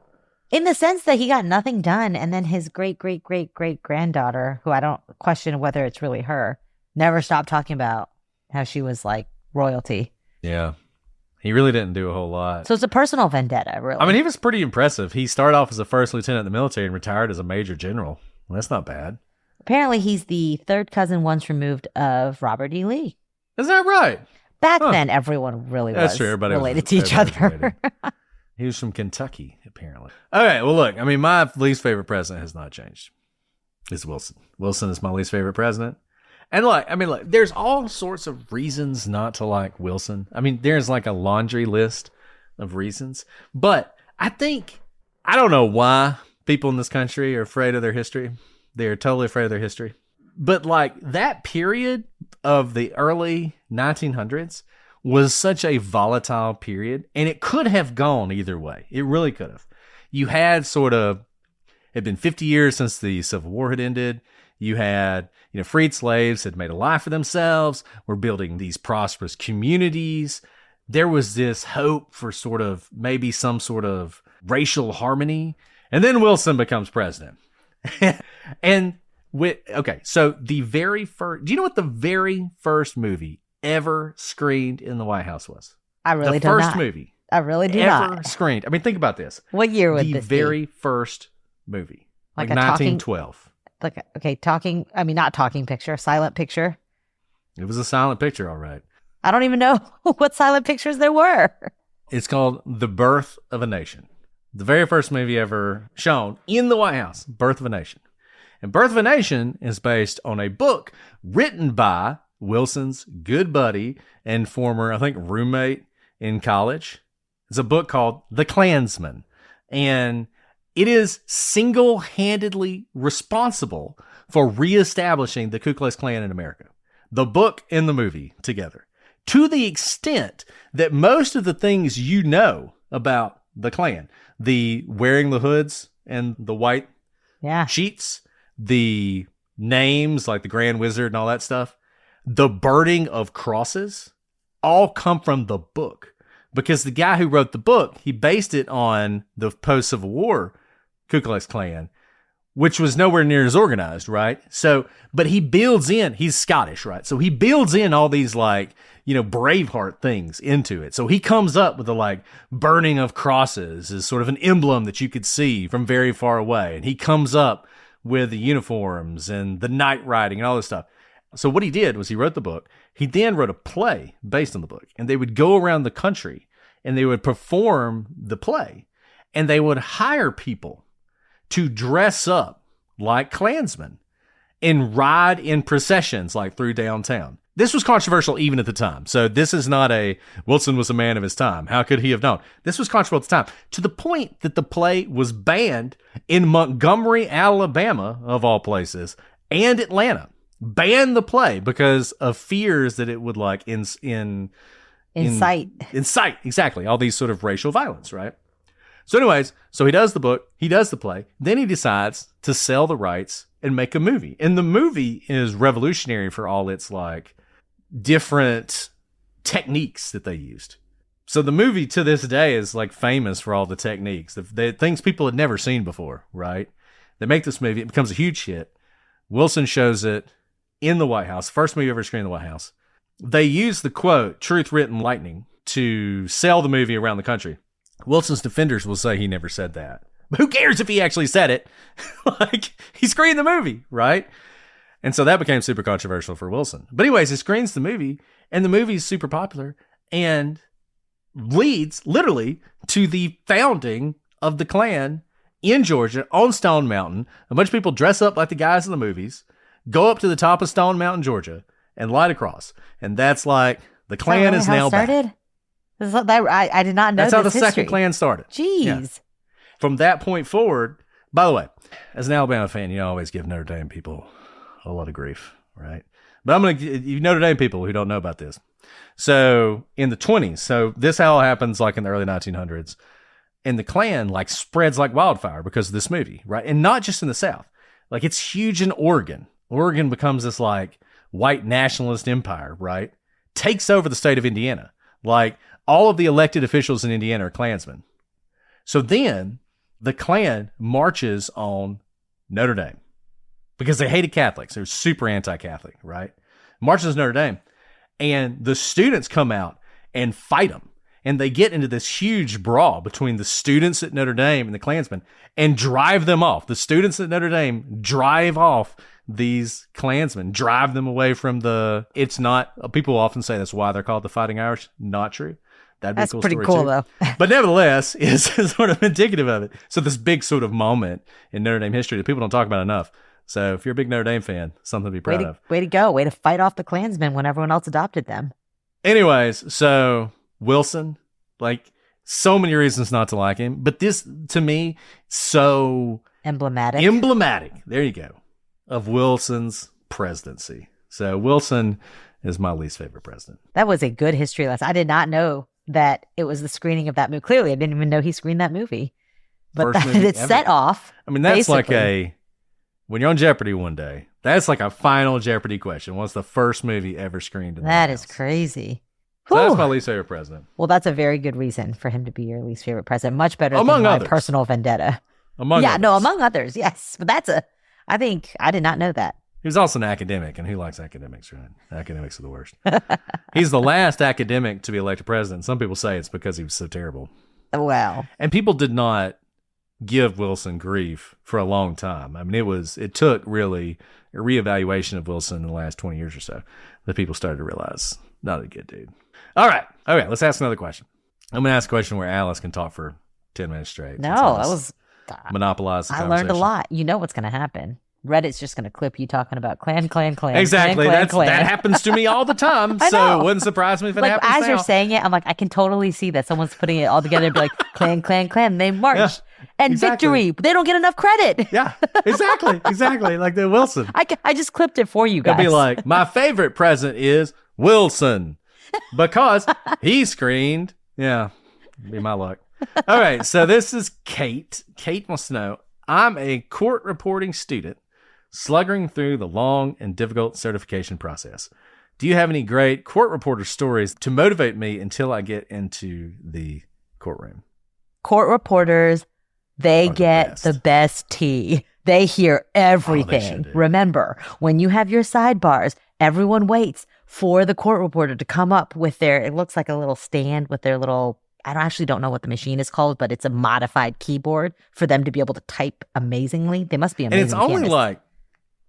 In the sense that he got nothing done, and then his great-great-great-great-granddaughter, who I don't question whether it's really her, never stopped talking about how she was like royalty. Yeah. He really didn't do a whole lot. So it's a personal vendetta, really. I mean, he was pretty impressive. He started off as a first lieutenant in the military and retired as a major general. Well, that's not bad. Apparently, he's the third cousin once removed of Robert E. Lee. Is that right? Back then, everyone really was related to each other. He was from Kentucky, apparently. Okay, well, look, I mean, my least favorite president has not changed. It's Wilson. Wilson is my least favorite president. And look, there's all sorts of reasons not to like Wilson. I mean, there's like a laundry list of reasons. But I don't know why people in this country are afraid of their history. They're totally afraid of their history. But like that period of the early 1900s was such a volatile period, and it could have gone either way. It really could have. You had it had been 50 years since the Civil War had ended. You had, freed slaves had made a life for themselves, were building these prosperous communities. There was this hope for maybe some sort of racial harmony. And then Wilson becomes president. And so do you know what the very first movie ever screened in the White House was? I really don't. The first movie. I really do ever not. Screened. I mean, think about this. What year would this be? The very first movie. Like 1912. Not talking picture, silent picture. It was a silent picture, all right. I don't even know what silent pictures there were. It's called The Birth of a Nation. The very first movie ever shown in the White House, Birth of a Nation. And Birth of a Nation is based on a book written by Wilson's good buddy and former, I think, roommate in college. It's a book called The Klansman. And it is single-handedly responsible for reestablishing the Ku Klux Klan in America. The book and the movie together. To the extent that most of the things you know about the Klan, the wearing the hoods and the white sheets, the names like the Grand Wizard and all that stuff, the burning of crosses, all come from the book. Because the guy who wrote the book, he based it on the post-Civil War Ku Klux Klan, which was nowhere near as organized, right? So, but he builds in, he's Scottish, right? So he builds in all these Braveheart things into it. So he comes up with the burning of crosses as sort of an emblem that you could see from very far away. And he comes up with the uniforms and the night riding and all this stuff. So what he did was he wrote the book. He then wrote a play based on the book, and they would go around the country and they would perform the play, and they would hire people to dress up like Klansmen and ride in processions like through downtown. This was controversial even at the time. So this is not Wilson was a man of his time. How could he have known? This was controversial at the time, to the point that the play was banned in Montgomery, Alabama, of all places, and Atlanta. Banned the play because of fears that it would like incite exactly all these sort of racial violence, right? So anyways, so he does the book, he does the play, then he decides to sell the rights and make a movie. And the movie is revolutionary for all its like different techniques that they used. So the movie to this day is like famous for all the techniques, the things people had never seen before, right? They make this movie, it becomes a huge hit. Wilson shows it in the White House, first movie ever screened in the White House. They use the quote, "truth written lightning," to sell the movie around the country. Wilson's defenders will say he never said that. But who cares if he actually said it? Like, he screened the movie, right? And so that became super controversial for Wilson. But anyways, he screens the movie, and the movie is super popular and leads literally to the founding of the Klan in Georgia on Stone Mountain. A bunch of people dress up like the guys in the movies, go up to the top of Stone Mountain, Georgia, and light a cross. And that's like, the Klan is now back. I did not know that's how the history. second Klan started. Jeez. Yeah. From that point forward, by the way, as an Alabama fan, you always give Notre Dame people a lot of grief, right? But I'm going to give you Notre Dame people who don't know about this. So in the 20s, so this all happens like in the early 1900s, and the Klan like spreads like wildfire because of this movie, right? And not just in the South. Like, it's huge in Oregon. Oregon becomes this like white nationalist empire, right? Takes over the state of Indiana. Like, all of the elected officials in Indiana are Klansmen. So then the Klan marches on Notre Dame because they hated Catholics. They're super anti-Catholic, right? Marches on Notre Dame. And the students come out and fight them. And they get into this huge brawl between the students at Notre Dame and the Klansmen and drive them off. The students at Notre Dame drive off these Klansmen, drive them away from it's not, people often say that's why they're called the Fighting Irish. Not true. That'd be That's a cool pretty story cool, too. though. But nevertheless, is sort of indicative of it. So this big sort of moment in Notre Dame history that people don't talk about enough. So if you're a big Notre Dame fan, something to be proud of. Way to go. Way to fight off the Klansmen when everyone else adopted them. Anyways, so Wilson, like, so many reasons not to like him. But this, to me, so emblematic. There you go. Of Wilson's presidency. So Wilson is my least favorite president. That was a good history lesson. I did not know that it was the screening of that movie. Clearly, I didn't even know he screened that movie. But it's set off. I mean, that's basically. like when you're on Jeopardy one day, that's like a final Jeopardy question. What's the first movie ever screened in the That White is House? crazy. So that's Whew. my least favorite president. Well, that's a very good reason for him to be your least favorite president. Much better Among than others. my personal vendetta. Among others. Yes. But I think I did not know that. He was also an academic, and who likes academics, right? Academics are the worst. He's the last academic to be elected president. Some people say it's because he was so terrible. Wow. And people did not give Wilson grief for a long time. I mean, it took really a reevaluation of Wilson in the last 20 years or so that people started to realize not a good dude. All right. Okay, let's ask another question. I'm going to ask a question where Alice can talk for 10 minutes straight. No, that was... Monopolize the I conversation. learned a lot. You know what's going to happen. Reddit's just going to clip you talking about Klan. Exactly. That happens to me all the time. So it wouldn't surprise me if it happens as now. you're saying it, I'm like, I can totally see that someone's putting it all together and be like, Klan. They march. Yeah, and exactly. victory. But they don't get enough credit. Yeah, exactly. Like the Wilson. I just clipped it for you guys. It'll be like, my favorite president is Wilson because he screened. Yeah, be my luck. All right, so this is Kate. Kate wants to know, I'm a court reporting student sluggering through the long and difficult certification process. Do you have any great court reporter stories to motivate me until I get into the courtroom? Court reporters, they get the best tea. They hear everything. Remember, when you have your sidebars, everyone waits for the court reporter to come up with it looks like a little stand with their little, I actually don't know what the machine is called, but it's a modified keyboard for them to be able to type amazingly. They must be amazing. And it's only pianists.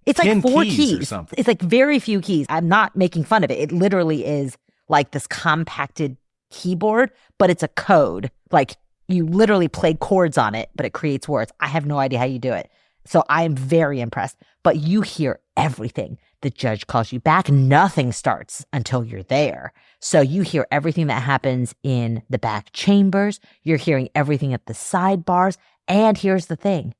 It's like 4 keys or something. It's like very few keys. I'm not making fun of it. It literally is like this compacted keyboard, but it's a code. Like you literally play chords on it, but it creates words. I have no idea how you do it. So I'm very impressed. But you hear everything. The judge calls you back. Nothing starts until you're there. So you hear everything that happens in the back chambers. You're hearing everything at the sidebars. And here's the thing.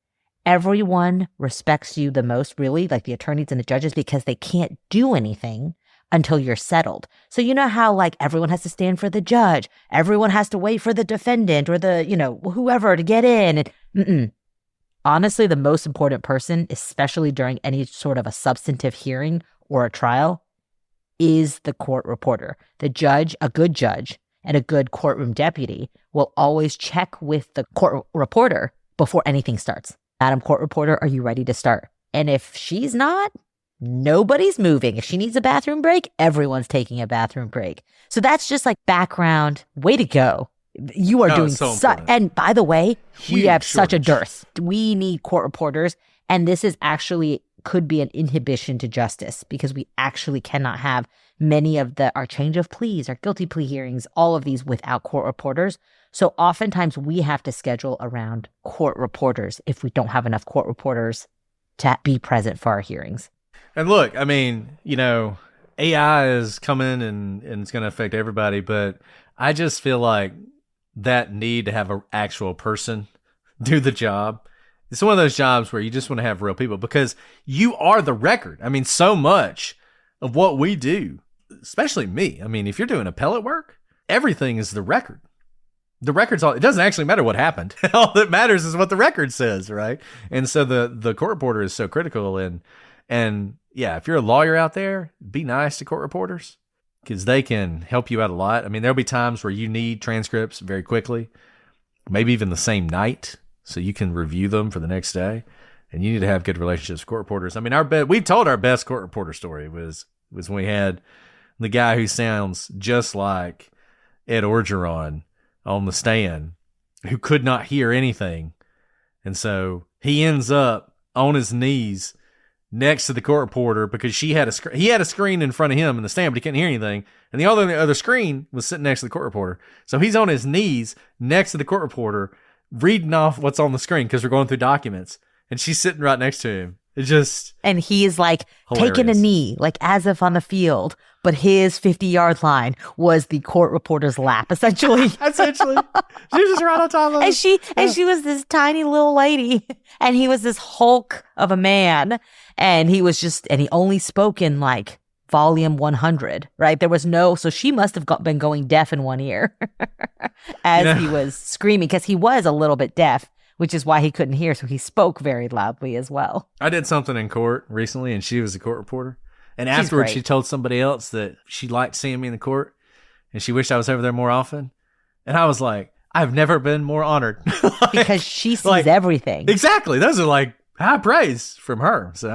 Everyone respects you the most, really, like the attorneys and the judges, because they can't do anything until you're settled. So you know how like everyone has to stand for the judge. Everyone has to wait for the defendant or the, whoever to get in. Honestly, the most important person, especially during any sort of a substantive hearing or a trial, is the court reporter. The judge, a good judge and a good courtroom deputy will always check with the court reporter before anything starts. Madam Court Reporter, are you ready to start? And if she's not, nobody's moving. If she needs a bathroom break, everyone's taking a bathroom break. So that's just like background. Way to go. You are doing and by the way, we have such a dearth. We need court reporters. And this is actually could be an inhibition to justice because we actually cannot have many of our change of pleas, our guilty plea hearings, all of these without court reporters. So oftentimes we have to schedule around court reporters if we don't have enough court reporters to be present for our hearings. And look, I mean, AI is coming and it's going to affect everybody, but I just feel like that need to have an actual person do the job. It's one of those jobs where you just want to have real people because you are the record. I mean, so much of what we do, especially me. I mean, if you're doing appellate work, everything is the record. The record's all, it doesn't actually matter what happened. All that matters is what the record says, right? And so the court reporter is so critical. And yeah, if you're a lawyer out there, be nice to court reporters because they can help you out a lot. I mean, there'll be times where you need transcripts very quickly, maybe even the same night, so you can review them for the next day. And you need to have good relationships with court reporters. I mean, we've told our best court reporter story was when we had the guy who sounds just like Ed Orgeron on the stand, who could not hear anything. And so he ends up on his knees next to the court reporter because he had a screen in front of him in the stand, but he couldn't hear anything. And the other screen was sitting next to the court reporter. So he's on his knees next to the court reporter reading off what's on the screen because we're going through documents. And she's sitting right next to him. It just... And he's like hilarious. Taking a knee, like as if on the field. But his 50-yard line was the court reporter's lap, essentially. Essentially. She was just right on top of him. And she was this tiny little lady. And he was this Hulk of a man. And he only spoke in like volume 100, right? There was so she must have been going deaf in one ear as he was screaming because he was a little bit deaf, which is why he couldn't hear. So he spoke very loudly as well. I did something in court recently and she was a court reporter. And afterwards, she told somebody else that she liked seeing me in the court and she wished I was over there more often. And I was like, I've never been more honored. Because she sees everything. Exactly. Those are like high praise from her. So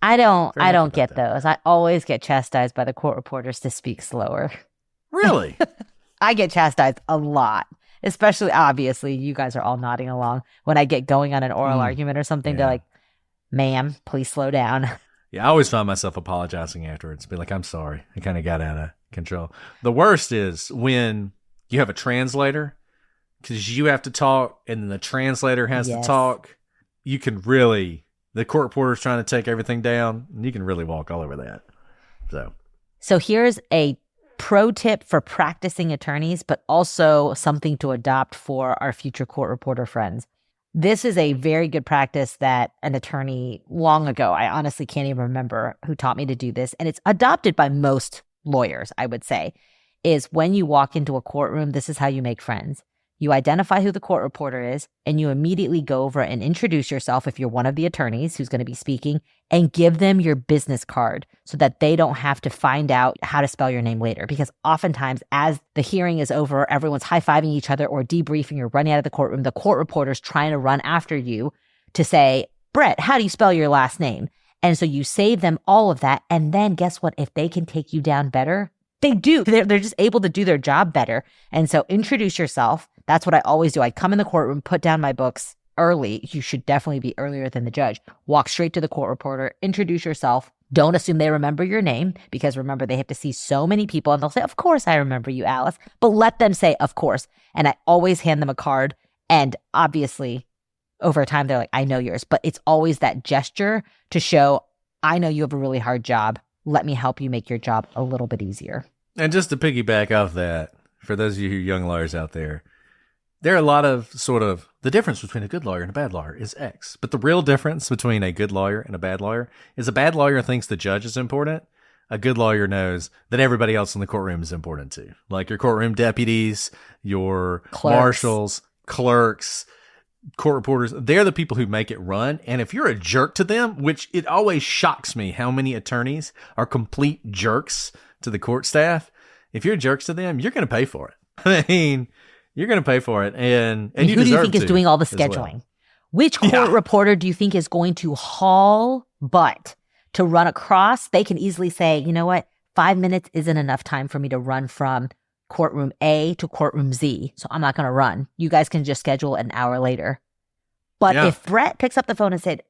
I don't get those. I always get chastised by the court reporters to speak slower. Really? I get chastised a lot. Especially, obviously, you guys are all nodding along. When I get going on an oral argument or something, they're like, ma'am, please slow down. Yeah, I always find myself apologizing afterwards. Be like, I'm sorry. I kind of got out of control. The worst is when you have a translator because you have to talk and then the translator has to talk. You can really, the court reporter's trying to take everything down and you can really walk all over that. So here's a pro tip for practicing attorneys, but also something to adopt for our future court reporter friends. This is a very good practice that an attorney long ago, I honestly can't even remember who taught me to do this, and it's adopted by most lawyers, I would say, is when you walk into a courtroom, this is how you make friends. You identify who the court reporter is, and you immediately go over and introduce yourself if you're one of the attorneys who's going to be speaking, and give them your business card so that they don't have to find out how to spell your name later. Because oftentimes, as the hearing is over, everyone's high-fiving each other or debriefing or running out of the courtroom. The court reporter's trying to run after you to say, Brett, how do you spell your last name? And so you save them all of that. And then guess what? If they can take you down better, they do. They're just able to do their job better. And so introduce yourself. That's what I always do. I come in the courtroom, put down my books early. You should definitely be earlier than the judge. Walk straight to the court reporter, introduce yourself. Don't assume they remember your name because remember, they have to see so many people and they'll say, of course I remember you, Alice. But let them say, of course. And I always hand them a card. And obviously, over time, they're like, I know yours. But it's always that gesture to show, I know you have a really hard job. Let me help you make your job a little bit easier. And just to piggyback off that, for those of you young lawyers out there, there are a lot of sort of the difference between a good lawyer and a bad lawyer is X. But the real difference between a good lawyer and a bad lawyer is a bad lawyer thinks the judge is important. A good lawyer knows that everybody else in the courtroom is important too. Like your courtroom deputies, your marshals, clerks, court reporters, they're the people who make it run. And if you're a jerk to them, which it always shocks me how many attorneys are complete jerks to the court staff. If you're jerks to them, you're going to pay for it. I mean, you're going to pay for it. And you who do you think is doing all the scheduling? Well. Which court reporter do you think is going to haul butt to run across? They can easily say, you know what? 5 minutes isn't enough time for me to run from courtroom A to courtroom Z. So I'm not going to run. You guys can just schedule an hour later. But if Brett picks up the phone and said,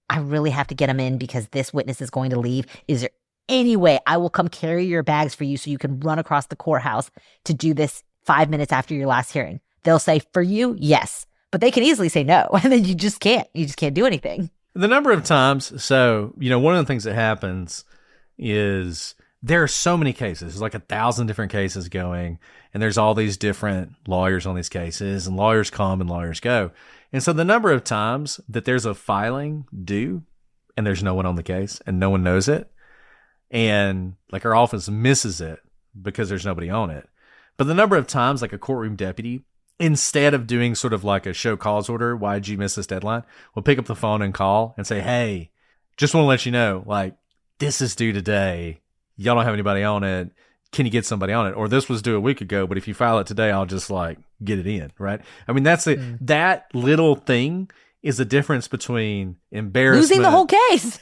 I really have to get him in because this witness is going to leave. Is there any way I will come carry your bags for you so you can run across the courthouse to do this 5 minutes after your last hearing? They'll say, for you, yes. But they can easily say no. And then you just can't. You just can't do anything. The number of times, so, one of the things that happens is there are so many cases. There's like 1,000 different cases going, and there's all these different lawyers on these cases, and lawyers come and lawyers go. And so the number of times that there's a filing due and there's no one on the case and no one knows it, and like our office misses it because there's nobody on it. But the number of times like a courtroom deputy, instead of doing sort of like a show cause order, why did you miss this deadline, will pick up the phone and call and say, hey, just want to let you know, like, this is due today. Y'all don't have anybody on it. Can you get somebody on it? Or this was due a week ago, but if you file it today, I'll just like get it in, right? I mean, that's that little thing is the difference between embarrassment. Losing the whole case.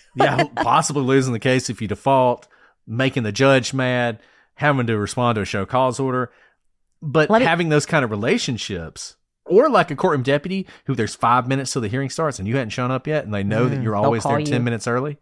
Possibly losing the case if you default, making the judge mad, having to respond to a show cause order. But having those kind of relationships, or like a courtroom deputy who there's 5 minutes till the hearing starts and you hadn't shown up yet, and they know that you're always there 10 minutes early,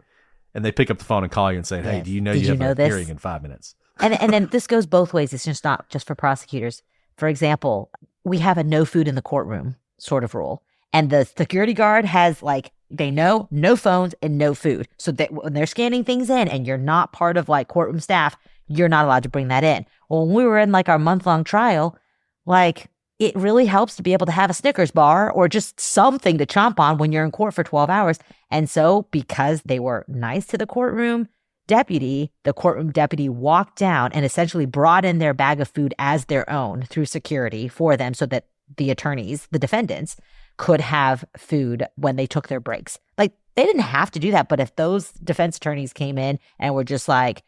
and they pick up the phone and call you and say, hey, do you know you have a hearing in 5 minutes? And then this goes both ways. It's just not just for prosecutors. For example, we have a no food in the courtroom sort of rule. And the security guard has like, they know no phones and no food. So that when they're scanning things in and you're not part of like courtroom staff, you're not allowed to bring that in. Well, when we were in like our month-long trial, like it really helps to be able to have a Snickers bar or just something to chomp on when you're in court for 12 hours. And so because they were nice to the courtroom deputy, the courtroom deputy walked down and essentially brought in their bag of food as their own through security for them so that the attorneys, the defendants, could have food when they took their breaks. Like they didn't have to do that. But if those defense attorneys came in and were just like,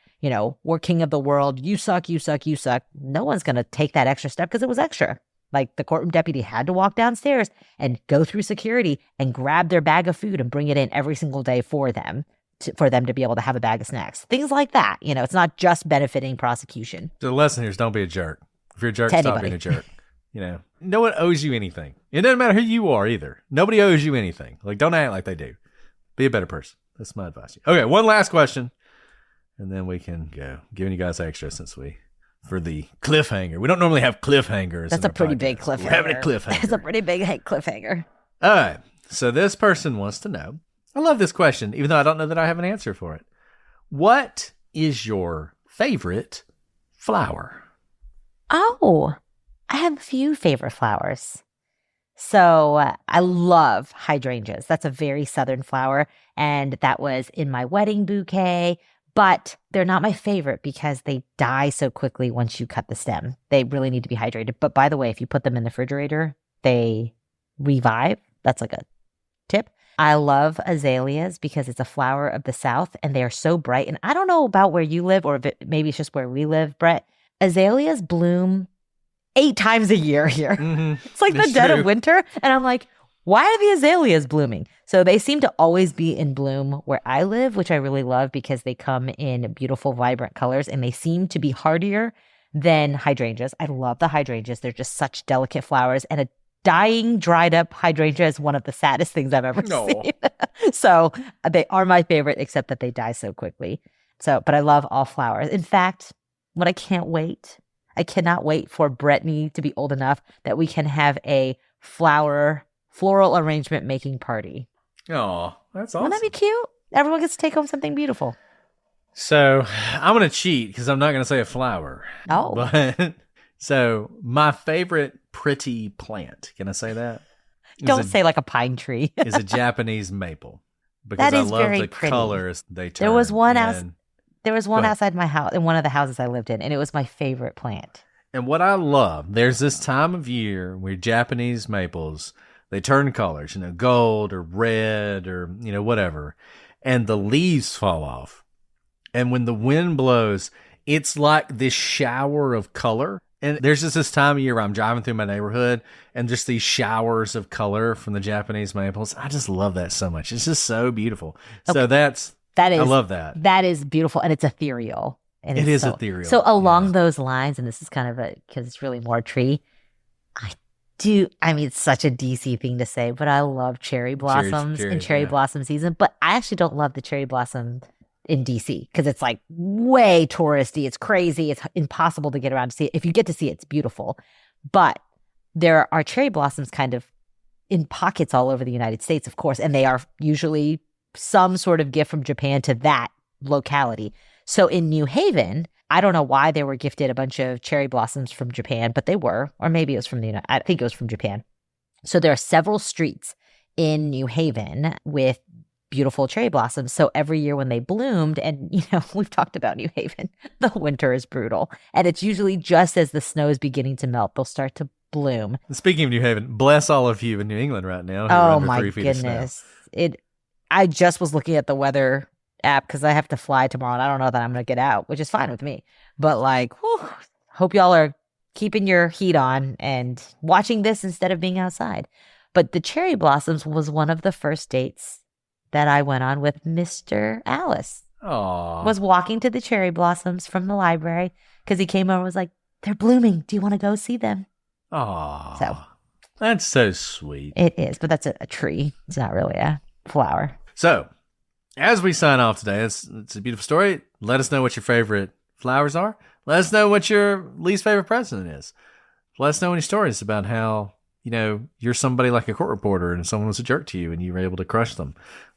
we're king of the world, you suck, you suck, you suck, no one's going to take that extra step because it was extra. Like the courtroom deputy had to walk downstairs and go through security and grab their bag of food and bring it in every single day for them. For them to be able to have a bag of snacks. Things like that. It's not just benefiting prosecution. The lesson here is don't be a jerk. If you're a jerk, stop being a jerk. No one owes you anything. It doesn't matter who you are either. Nobody owes you anything. Like, don't act like they do. Be a better person. That's my advice. Okay, one last question, and then we can go. Giving you guys extra for the cliffhanger. We don't normally have cliffhangers. That's a pretty big cliffhanger. We're having a cliffhanger. That's a pretty big cliffhanger. All right. So this person wants to know, I love this question, even though I don't know that I have an answer for it. What is your favorite flower? Oh, I have a few favorite flowers. So I love hydrangeas. That's a very southern flower. And that was in my wedding bouquet. But they're not my favorite because they die so quickly once you cut the stem. They really need to be hydrated. But by the way, if you put them in the refrigerator, they revive. That's like a tip. I love azaleas because it's a flower of the South and they are so bright. And I don't know about where you live or if maybe it's just where we live, Brett. Azaleas bloom 8 times a year here. Mm-hmm. It's like the dead of winter. And I'm like, why are the azaleas blooming? So they seem to always be in bloom where I live, which I really love because they come in beautiful, vibrant colors and they seem to be hardier than hydrangeas. I love the hydrangeas. They're just such delicate flowers, and a dying, dried up hydrangea is one of the saddest things I've ever seen. So they are my favorite, except that they die so quickly. But I love all flowers. In fact, what I cannot wait for Brittany to be old enough that we can have a flower floral arrangement making party. Oh, that's awesome. Wouldn't that be cute? Everyone gets to take home something beautiful. So I'm going to cheat because I'm not going to say a flower. Oh. But so my favorite pretty plant, can I say that? Don't say like a pine tree. Is a Japanese maple. Because That I is love very the pretty. colors they turn. There was one and, outside my house, in one of the houses I lived in, and it was my favorite plant. and what I love, there's this time of year where Japanese maples, they turn colors, gold or red or, whatever. And the leaves fall off. And when the wind blows, it's like this shower of color. And there's just this time of year where I'm driving through my neighborhood and just these showers of color from the Japanese maples. I just love that so much. It's just so beautiful. Okay. So I love that. That is beautiful, and it's ethereal. And it is ethereal. So along those lines, and this is kind of because it's really more tree, it's such a DC thing to say, but I love cherry blossoms and cherry blossom season. But I actually don't love the cherry blossom in DC because it's like way touristy. It's crazy. It's impossible to get around to see it. If you get to see it, it's beautiful. But there are cherry blossoms kind of in pockets all over the United States, of course, and they are usually some sort of gift from Japan to that locality. So in New Haven, I don't know why they were gifted a bunch of cherry blossoms from Japan, but they were, or maybe it was from I think it was from Japan. So there are several streets in New Haven with beautiful cherry blossoms. So every year when they bloomed, and we've talked about New Haven, the winter is brutal. And it's usually just as the snow is beginning to melt, they'll start to bloom. Speaking of New Haven, bless all of you in New England right now. Oh my goodness. I just was looking at the weather app because I have to fly tomorrow and I don't know that I'm going to get out, which is fine with me. But hope y'all are keeping your heat on and watching this instead of being outside. But the cherry blossoms was one of the first dates that I went on with Mr. Alice. Aww. Was walking to the cherry blossoms from the library because he came over and was like, they're blooming. Do you want to go see them? Aww. So that's so sweet. It is, but that's a tree. It's not really a flower. So as we sign off today, it's a beautiful story. Let us know what your favorite flowers are. Let us know what your least favorite president is. Let us know any stories about how, you're somebody like a court reporter and someone was a jerk to you and you were able to crush them.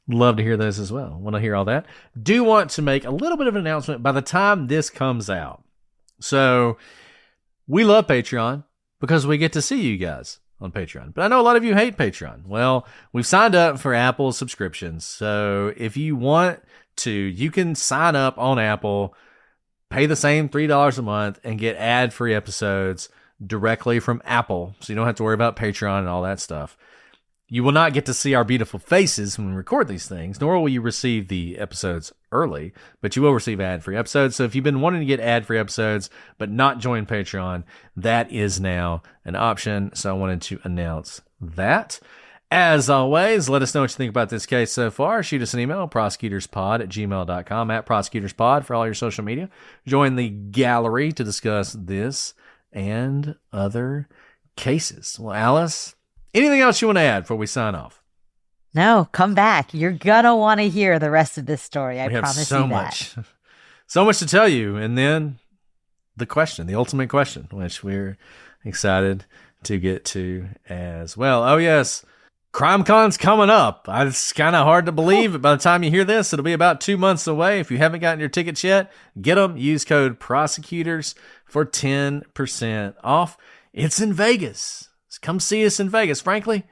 Love to hear those as well. Want to hear all that. Do want to make a little bit of an announcement by the time this comes out. So we love Patreon because we get to see you guys on Patreon. But I know a lot of you hate Patreon. Well, we've signed up for Apple subscriptions. So if you want to, you can sign up on Apple, pay the same $3 a month, and get ad-free episodes directly from Apple. So you don't have to worry about Patreon and all that stuff. You will not get to see our beautiful faces when we record these things, nor will you receive the episodes early, but you will receive ad-free episodes. So if you've been wanting to get ad-free episodes but not join Patreon, that is now an option. So I wanted to announce that. As always, let us know what you think about this case so far. Shoot us an email, prosecutorspod@gmail.com, @prosecutorspod for all your social media. Join the gallery to discuss this and other cases. Well, Alice, anything else you want to add before we sign off? No, come back. You're going to want to hear the rest of this story. I promise you that. So much to tell you. And then the ultimate question, which we're excited to get to as well. Oh, yes. CrimeCon's coming up. It's kind of hard to believe, but by the time you hear this, it'll be about 2 months away. If you haven't gotten your tickets yet, get them. Use code Prosecutors for 10% off. It's in Vegas. Come see us in Vegas. Frankly,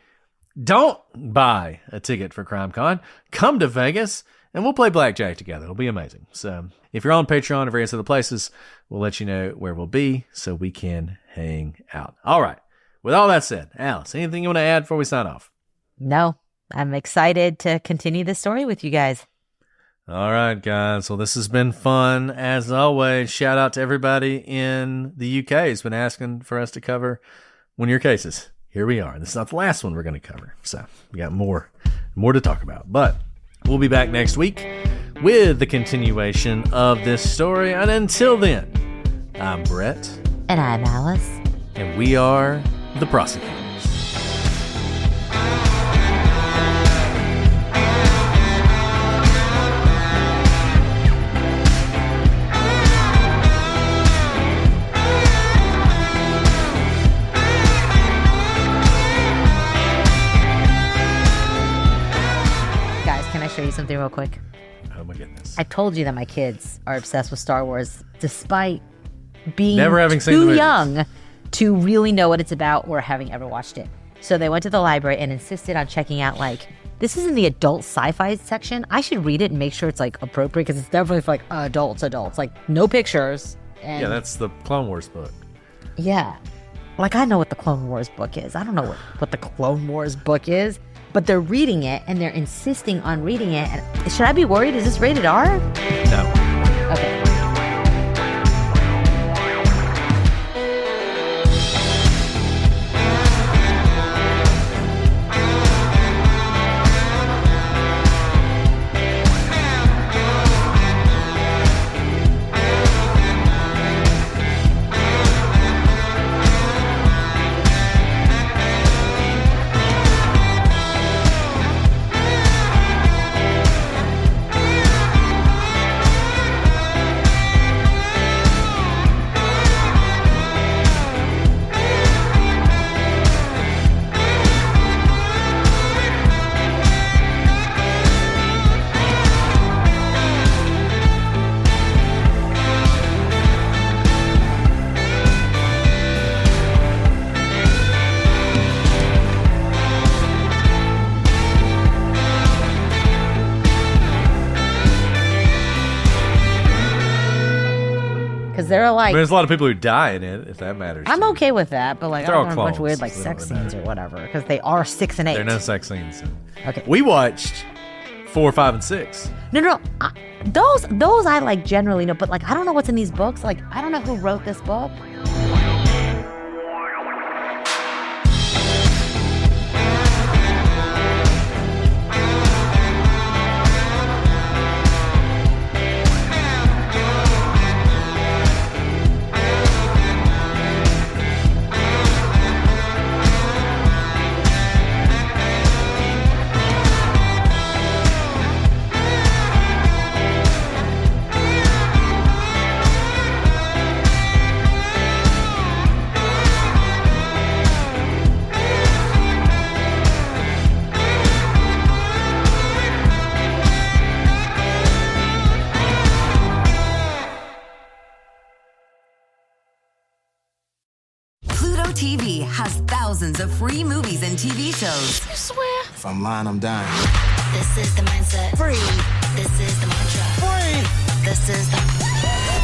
don't buy a ticket for CrimeCon. Come to Vegas, and we'll play blackjack together. It'll be amazing. So if you're on Patreon or various other places, we'll let you know where we'll be so we can hang out. All right. With all that said, Alice, anything you want to add before we sign off? No, I'm excited to continue this story with you guys. All right, guys. Well, this has been fun as always. Shout out to everybody in the UK who's been asking for us to cover one of your cases. Here we are. This is not the last one we're going to cover. So we got more to talk about. But we'll be back next week with the continuation of this story. And until then, I'm Brett. And I'm Alice. And we are the Prosecutors. quick? Oh my goodness. I told you that my kids are obsessed with Star Wars, despite being Never having seen the too movies. young to really know what it's about or having ever watched it. So they went to the library and insisted on checking out, like, this is in the adult sci-fi section. I should read it and make sure it's, like, appropriate, because it's definitely for, like, adults. Like, no pictures. And Yeah, that's the Clone Wars book. yeah. Like, I know what the Clone Wars book is. I don't know what the Clone Wars book is, but they're reading it and they're insisting on reading it. And should I be worried? Is this rated R? No. Okay. There are like, There's a lot of people who die in it, if that matters. I'm to you. okay with that, but like, They're I all don't want a bunch of weird clones, like so they don't sex really scenes matter. or whatever, because they are 6 and 8. There are no sex scenes. Okay. We watched 4, 5, and 6. No. Those I like generally know, but like I don't know what's in these books. Like I don't know who wrote this book. TV has thousands of free movies and TV shows. You swear? If I'm lying, I'm dying. This is the mindset. Free. This is the mantra. Free! This is the mindset.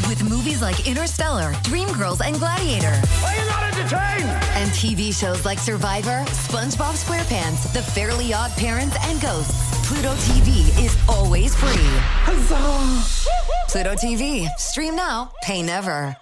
With movies like Interstellar, Dreamgirls, and Gladiator. Are you not entertained? And TV shows like Survivor, SpongeBob SquarePants, The Fairly Odd Parents, and Ghosts. Pluto TV is always free. Huzzah! Pluto TV. Stream now, pay never.